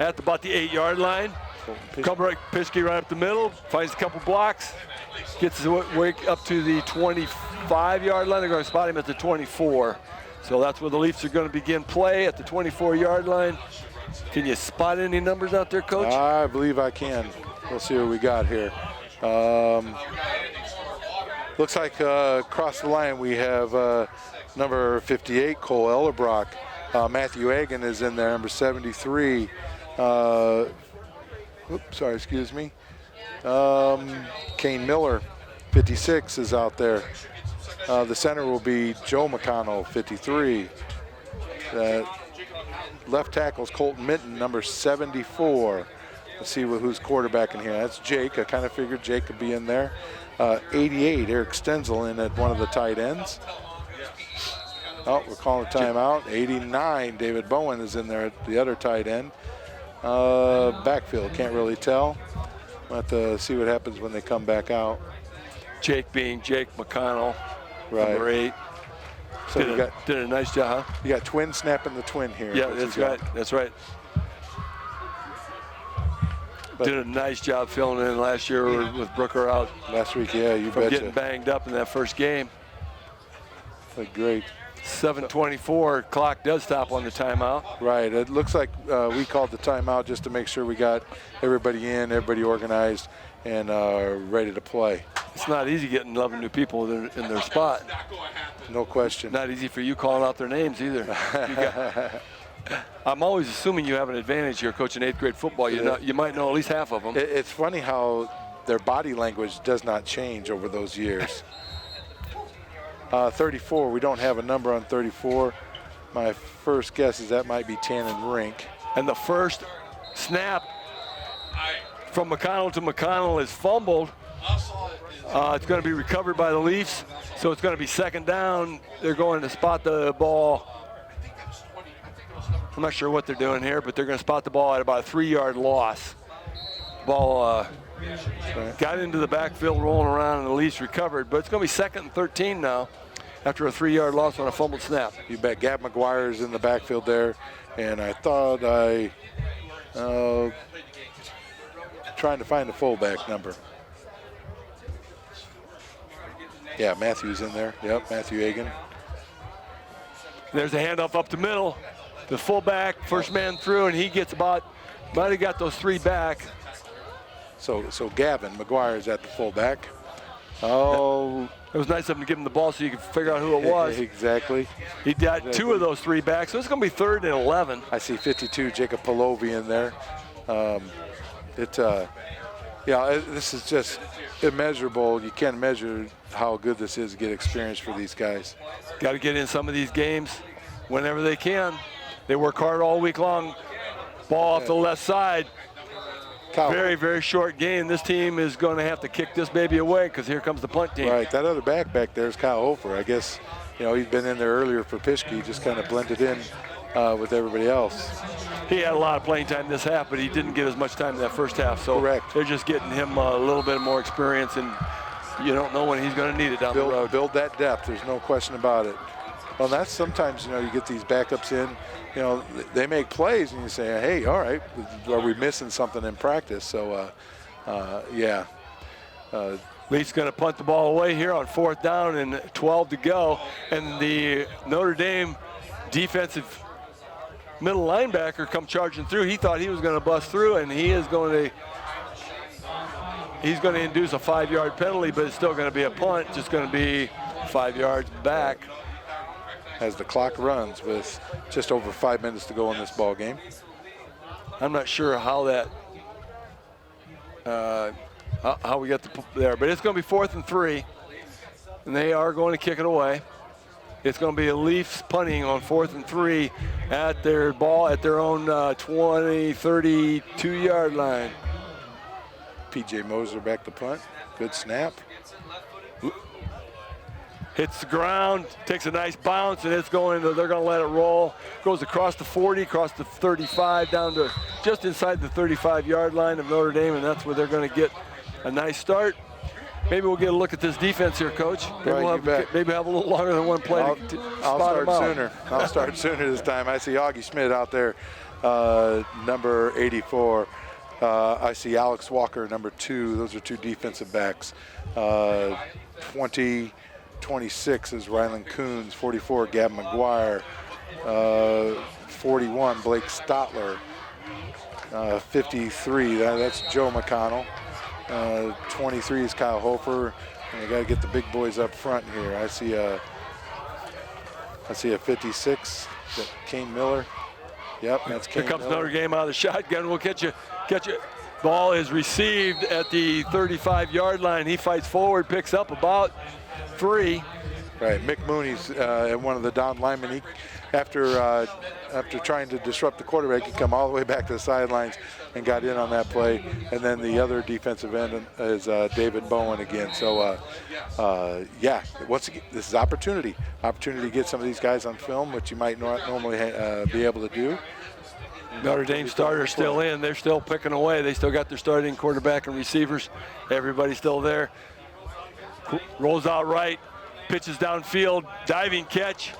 at about the 8-yard line. Pischke right up the middle. Finds a couple blocks. Gets his way up to the 25-yard line. They're going to spot him at the 24. So that's where the Leafs are going to begin play, at the 24-yard line. Can you spot any numbers out there, Coach? I believe I can. We'll see what we got here. Looks like across the line we have number 58, Cole Ellerbrock. Matthew Agan is in there, number 73. Kane Miller, 56, is out there. The center will be Joe McConnell, 53. Left tackle is Colton Minton, number 74. Let's see who's quarterback in here. That's Jake. I kind of figured Jake could be in there. 88, Eric Stenzel in at one of the tight ends. Oh, we're calling a timeout. 89, David Bowen is in there at the other tight end. Backfield, can't really tell. We'll have to see what happens when they come back out. Jake being Jake McConnell, right. Number 8. So did a nice job, huh? You got twin snapping the twin here. Yeah, that's right. That's right. But did a nice job filling in last year with Brooker out. Last week, yeah, you from betcha. Getting banged up in that first game. Great. 7:24, clock does stop on the timeout. Right. It looks like we called the timeout just to make sure we got everybody in, everybody organized, and ready to play. It's not easy getting 11 new people in their spot. No question. Not easy for you calling out their names either. I'm always assuming you have an advantage here coaching 8th grade football. You might know at least half of them. It's funny how their body language does not change over those years. 34, we don't have a number on 34. My first guess is that might be Tannen Rink. And the first snap from McConnell to McConnell is fumbled. It's going to be recovered by the Leafs, so it's going to be second down. They're going to spot the ball. I'm not sure what they're doing here, but they're going to spot the ball at about a 3-yard loss. Ball got into the backfield, rolling around, and the Leafs recovered. But it's going to be second and 13 now after a 3-yard loss on a fumbled snap. You bet. Gab McGuire's in the backfield there, and I thought trying to find the fullback number. Yeah, Matthew's in there. Yep, Matthew Hagan. There's a handoff up the middle. The fullback, first man through, and he gets might have got those 3 back. So Gavin McGuire's at the fullback. Oh. It was nice of him to give him the ball so you could figure out who it was. Exactly. He got 2 of those 3 back, so it's going to be 3rd and 11. I see 52, Jacob Polovi in there. This is just immeasurable. You can't measure how good this is to get experience for these guys. Got to get in some of these games whenever they can. They work hard all week long. Ball off the left side. Very, very short game. This team is going to have to kick this baby away because here comes the punt team. Right, that other back there is Kyle Hofer. I guess, he's been in there earlier for Pischke, just kind of blended in with everybody else. He had a lot of playing time this half, but he didn't get as much time in that first half. So correct. They're just getting him a little bit more experience, and you don't know when he's going to need it down the road. Build that depth. There's no question about it. Well, that's sometimes, you get these backups in, they make plays, and you say, hey, all right, are we missing something in practice? So, yeah. Leafs going to punt the ball away here on 4th down and 12 to go. And the Notre Dame defensive middle linebacker come charging through. He thought he was going to bust through, and he's going to induce a 5-yard penalty, but it's still going to be a punt, just going to be 5 yards back. As the clock runs with just over 5 minutes to go in this ball game. I'm not sure how that, how we got there, but it's going to be 4th and 3, and they are going to kick it away. It's going to be a Leafs punting on 4th and 3 at their own 20, 32-yard line. P.J. Moser back to punt. Good snap. Hits the ground, takes a nice bounce, and they're going to let it roll. Goes across the 40, across the 35, down to just inside the 35-yard line of Notre Dame, and that's where they're going to get a nice start. Maybe we'll get a look at this defense here, Coach. Maybe have a little longer than one play I'll start sooner. I'll start sooner this time. I see Augie Schmidt out there, number 84. I see Alex Walker, number 2. Those are 2 defensive backs. 26 is Ryland Coons, 44 Gab McGuire, 41 Blake Stotler, 53 that's Joe McConnell, 23 is Kyle Hofer, and you got to get the big boys up front here. I see a 56, Kane Miller. Yep, that's Kane. Here comes Miller. Notre Dame out of the shotgun. We'll catch you. Ball is received at the 35-yard line. He fights forward, picks up about 3. Right, Mick Mooney's one of the down linemen. After trying to disrupt the quarterback, he come all the way back to the sidelines and got in on that play. And then the other defensive end is David Bowen again. So, this is opportunity to get some of these guys on film, which you might not normally be able to do. Notre Dame starters still in. They're still picking away. They still got their starting quarterback and receivers. Everybody's still there. Rolls out right, pitches downfield, diving catch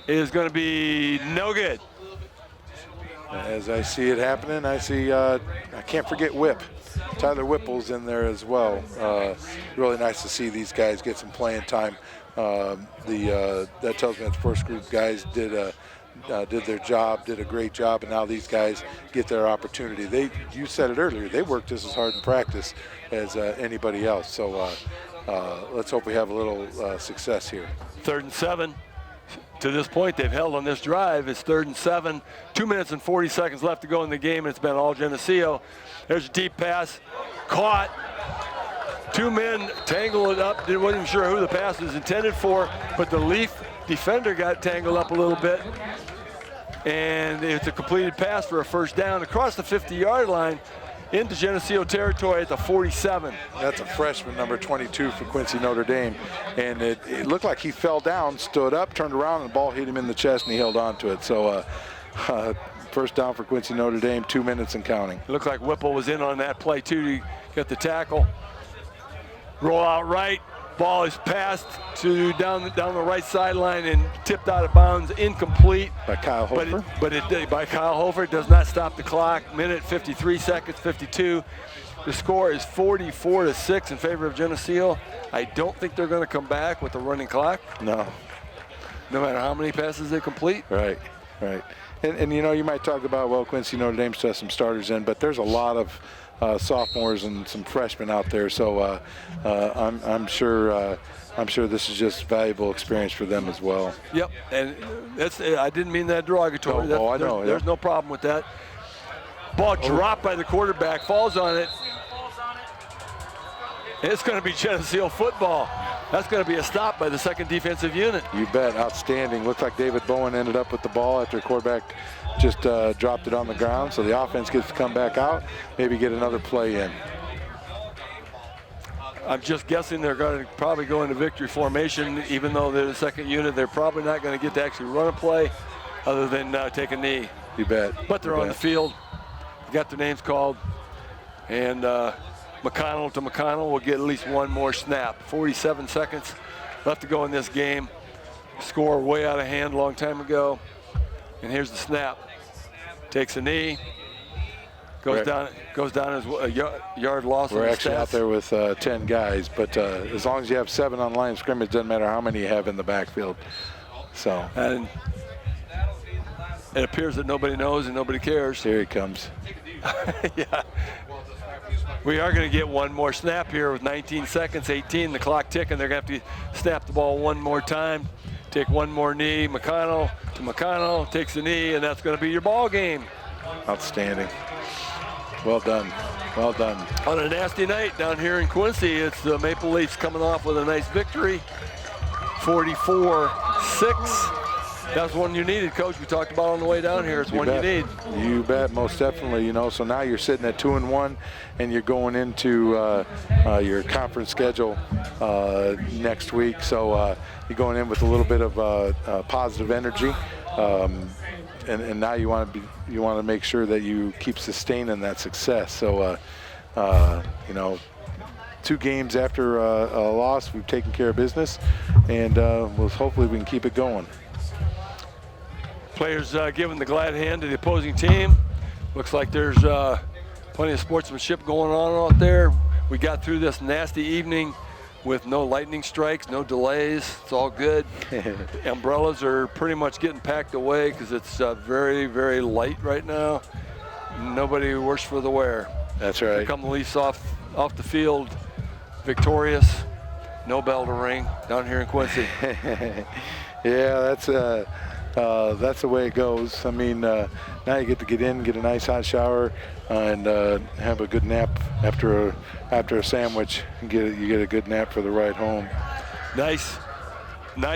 is going to be no good. As I see it happening, I see, I can't forget Whip. Tyler Whipple's in there as well. Really nice to see these guys get some playing time. that tells me that the first group guys did their job, did a great job, and now these guys get their opportunity. You said it earlier, they work just as hard in practice as anybody else. So let's hope we have a little success here. 3rd and 7. To this point, they've held on this drive. It's 3rd and 7. 2 minutes and 40 seconds left to go in the game, and it's been all Geneseo. There's a deep pass, caught. 2 men tangle it up. Wasn't even sure who the pass was intended for, but the Leaf defender got tangled up a little bit. And it's a completed pass for a first down across the 50-yard line into Geneseo territory at the 47. That's a freshman, number 22 for Quincy Notre Dame. And it looked like he fell down, stood up, turned around, and the ball hit him in the chest, and he held on to it. So first down for Quincy Notre Dame, 2 minutes and counting. It looked like Whipple was in on that play, too, to get the tackle. Roll out right. Ball is passed to down the right sideline and tipped out of bounds, incomplete. By Kyle Hofer. By Kyle Hofer. It does not stop the clock. Minute 53 seconds, 52. The score is 44-6 in favor of Geneseo. I don't think they're going to come back with the running clock. No. No matter how many passes they complete. Right. And you might talk about, well, Quincy Notre Dame still has some starters in, but there's a lot of sophomores and some freshmen out there, so I'm sure this is just valuable experience for them as well. Yep, and I didn't mean that derogatory. No, I know. There's no problem with that. Ball dropped by the quarterback, falls on it. It's going to be Geneseo football. That's going to be a stop by the second defensive unit. You bet, outstanding. Looked like David Bowen ended up with the ball after the quarterback just dropped it on the ground, so the offense gets to come back out, maybe get another play in. I'm just guessing they're going to probably go into victory formation, even though they're the second unit. They're probably not going to get to actually run a play other than take a knee. You bet. But they're on the field. Got their names called. And McConnell will get at least one more snap. 47 seconds left to go in this game. Score way out of hand a long time ago. And here's the snap. Takes a knee. Goes down as a yard loss. We're actually out there with 10 guys, but as long as you have 7 on line of scrimmage, doesn't matter how many you have in the backfield. So. And it appears that nobody knows and nobody cares. Here he comes. Yeah. We are going to get one more snap here with 19 seconds, 18, the clock ticking. They're going to have to snap the ball one more time. Take one more knee. McConnell takes a knee, and that's going to be your ball game. Outstanding. Well done. Well done. On a nasty night down here in Quincy, it's the Maple Leafs coming off with a nice victory. 44-6. That's one you needed, Coach. We talked about on the way down here. It's one you need. You bet, most definitely. So now you're sitting at 2-1, and you're going into your conference schedule next week. So you're going in with a little bit of positive energy, and now you want to make sure that you keep sustaining that success. So 2 games after a loss, we've taken care of business, and hopefully we can keep it going. Players giving the glad hand to the opposing team. Looks like there's plenty of sportsmanship going on out there. We got through this nasty evening with no lightning strikes, no delays. It's all good. Umbrellas are pretty much getting packed away because it's very, very light right now. Nobody worse for the wear. That's right. Here come the Leafs off the field, victorious. No bell to ring down here in Quincy. Yeah, that's the way it goes. I mean, now you get to get in, get a nice hot shower, and have a good nap after a sandwich. You get a good nap for the ride home. Nice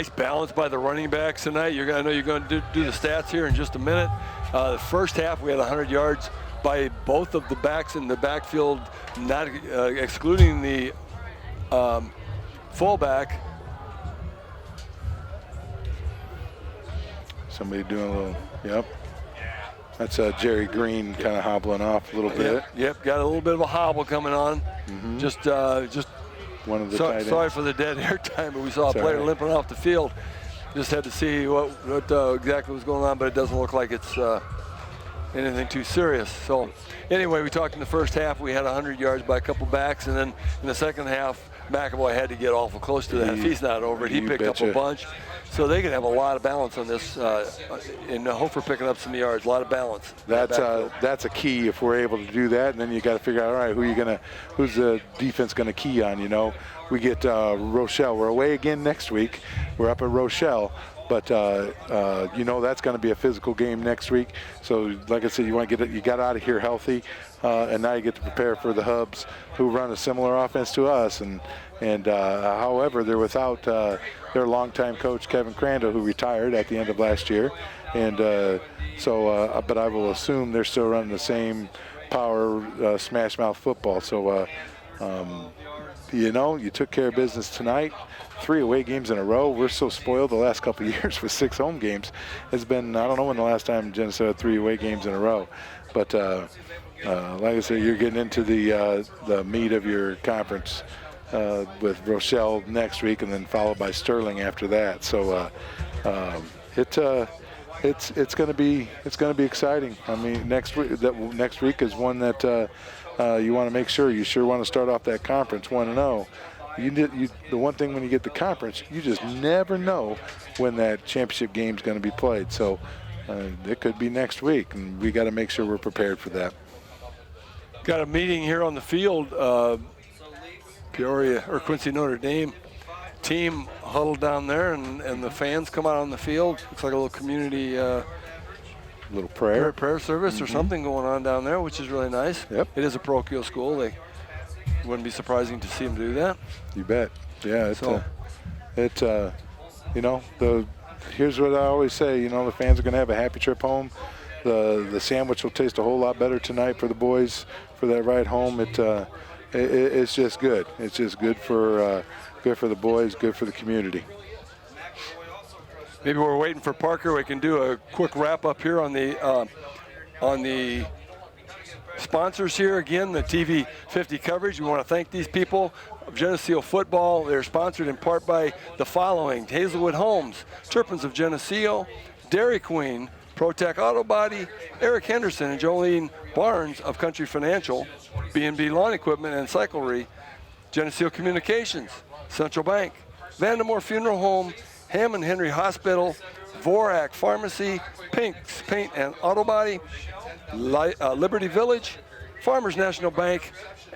balance by the running backs tonight. I know you're going to do the stats here in just a minute. The first half we had 100 yards by both of the backs in the backfield, not excluding the fullback. Somebody doing a little, yep. That's Jerry Green kind of hobbling off a little bit. Yep, got a little bit of a hobble coming on. Mm-hmm. Just one of the tight ends. Sorry for the dead air time, but we saw a player limping off the field. Just had to see what exactly was going on, but it doesn't look like it's anything too serious. So anyway, we talked in the first half, we had 100 yards by a couple backs, and then in the second half, McAvoy had to get awful close to that. If he's not over it, he You picked up betcha. a bunch. So they can have a lot of balance on this, and hope for picking up some yards. A lot of balance. That's a key if we're able to do that, and then you got to figure out, all right, who's the defense gonna key on? You know, we get Rochelle. We're away again next week. We're up at Rochelle, but you know that's going to be a physical game next week. So, like I said, you got out of here healthy, and now you get to prepare for the Hubs, who run a similar offense to us, and however they're without their longtime coach Kevin Crandall, who retired at the end of last year, and but I will assume they're still running the same power smash mouth football. So you know, you took care of business tonight. 3 away games in a row. We're so spoiled the last couple of years with 6 home games. It's been, I don't know when the last time Geneseo had 3 away games in a row, but like I said, you're getting into the meat of your conference with Rochelle next week, and then followed by Sterling after that. So it's going to be exciting. I mean, next week is one that you want to make sure. You sure want to start off that conference 1-0. The one thing when you get the conference, you just never know when that championship game is going to be played. So it could be next week, and we got to make sure we're prepared for that. Got a meeting here on the field. Peoria or Quincy Notre Dame team huddled down there, and the fans come out on the field. Looks like a little community Little prayer service or something going on down there, which is really nice. Yep. It is a parochial school. They wouldn't be surprising to see them do that. You bet. Yeah. You know, here's what I always say. You know, the fans are going to have a happy trip home. The sandwich will taste a whole lot better tonight for the boys for that ride home. It's just good. It's just good for the boys, good for the community. Maybe we're waiting for Parker. We can do a quick wrap up here on the sponsors here. Again, the TV 50 coverage. We want to thank these people of Geneseo football. They're sponsored in part by the following: Hazelwood Homes, Turpins of Geneseo, Dairy Queen, ProTech Auto Body, Eric Henderson and Jolene Barnes of Country Financial, B&B Lawn Equipment and Cyclery, Geneseo Communications, Central Bank, Vandemore Funeral Home, Hammond Henry Hospital, Vorak Pharmacy, Pink's Paint and Auto Body, Liberty Village, Farmers National Bank,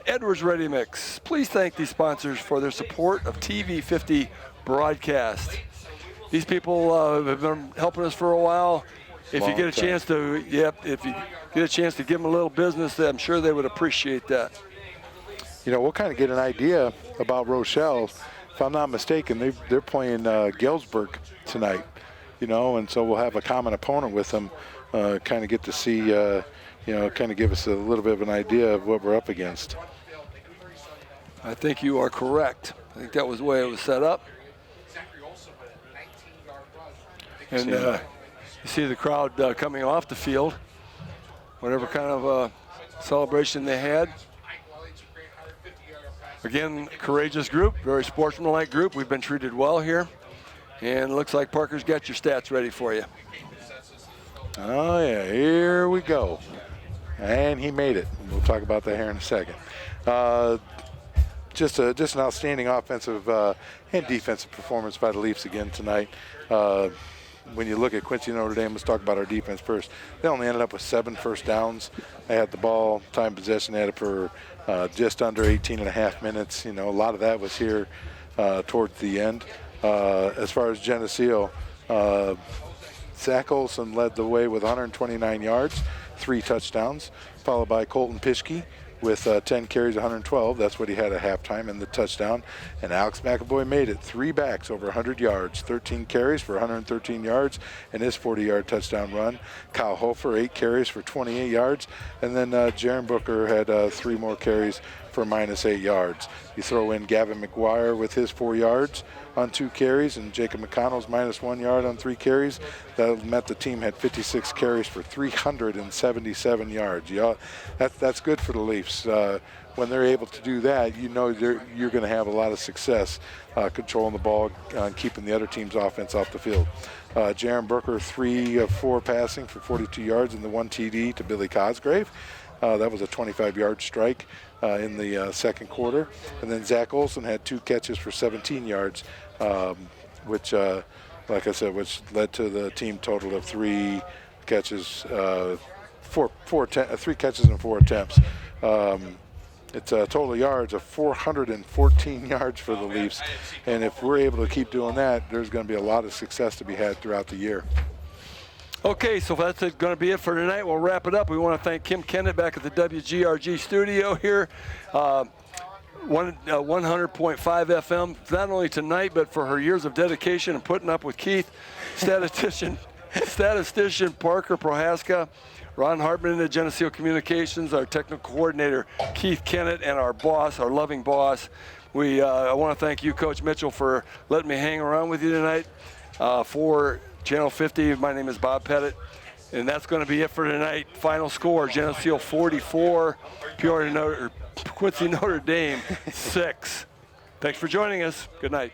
Edwards Ready Mix. Please thank these sponsors for their support of TV 50 broadcast. These people have been helping us for a while. If you get a chance to, if you get a chance to give them a little business, I'm sure they would appreciate that. You know, we'll kind of get an idea about Rochelle. If I'm not mistaken, they're playing Galesburg tonight, you know, and so we'll have a common opponent with them, kind of get to see, you know, kind of give us a little bit of an idea of what we're up against. I think you are correct. I think that was the way it was set up. And you see the crowd coming off the field, whatever kind of celebration they had. Again, courageous group, very sportsmanlike group. We've been treated well here. And it looks like Parker's got your stats ready for you. Oh, yeah, here we go. And he made it. We'll talk about that here in a second. Just an outstanding offensive and defensive performance by the Leafs again tonight. When you look at Quincy Notre Dame, let's talk about our defense first. They only ended up with 7 first downs. They had the ball, time possession, they had it for just under 18 and a half minutes. You know, a lot of that was here towards the end. As far as Geneseo, Zach Olson led the way with 129 yards, 3 touchdowns, followed by Colton Pischke with 10 carries, 112. That's what he had at halftime in the touchdown. And Alex McAvoy made it. 3 backs over 100 yards, 13 carries for 113 yards, and his 40-yard touchdown run. Kyle Hofer, 8 carries for 28 yards. And then Jaron Booker had 3 more carries for -8 yards. You throw in Gavin McGuire with his 4 yards on 2 carries, and Jacob McConnell's -1 yard on 3 carries. That meant the team had 56 carries for 377 yards. That's good for the Leafs. When they're able to do that, you know you're going to have a lot of success controlling the ball and keeping the other team's offense off the field. Jaron Booker, 3 of 4 passing for 42 yards and the 1 TD to Billy Cosgrave. That was a 25-yard strike in the second quarter. And then Zach Olson had 2 catches for 17 yards, which, like I said, which led to the team total of 3 catches, 3 catches and 4 attempts. It's a total yards of 414 yards for the Leafs. And if we're able to keep doing that, there's going to be a lot of success to be had throughout the year. Okay, so that's going to be it for tonight. We'll wrap it up. We want to thank Kim Kennett back at the WGRG studio here. 100.5 FM, not only tonight, but for her years of dedication and putting up with Keith, statistician Parker Prohaska, Ron Hartman at Geneseo Communications, our technical coordinator Keith Kennett, and our boss, our loving boss. I want to thank you, Coach Mitchell, for letting me hang around with you tonight. For Channel 50, my name is Bob Pettit, and that's going to be it for tonight. Final score, Geneseo 44, Quincy Notre Dame 6. Thanks for joining us. Good night.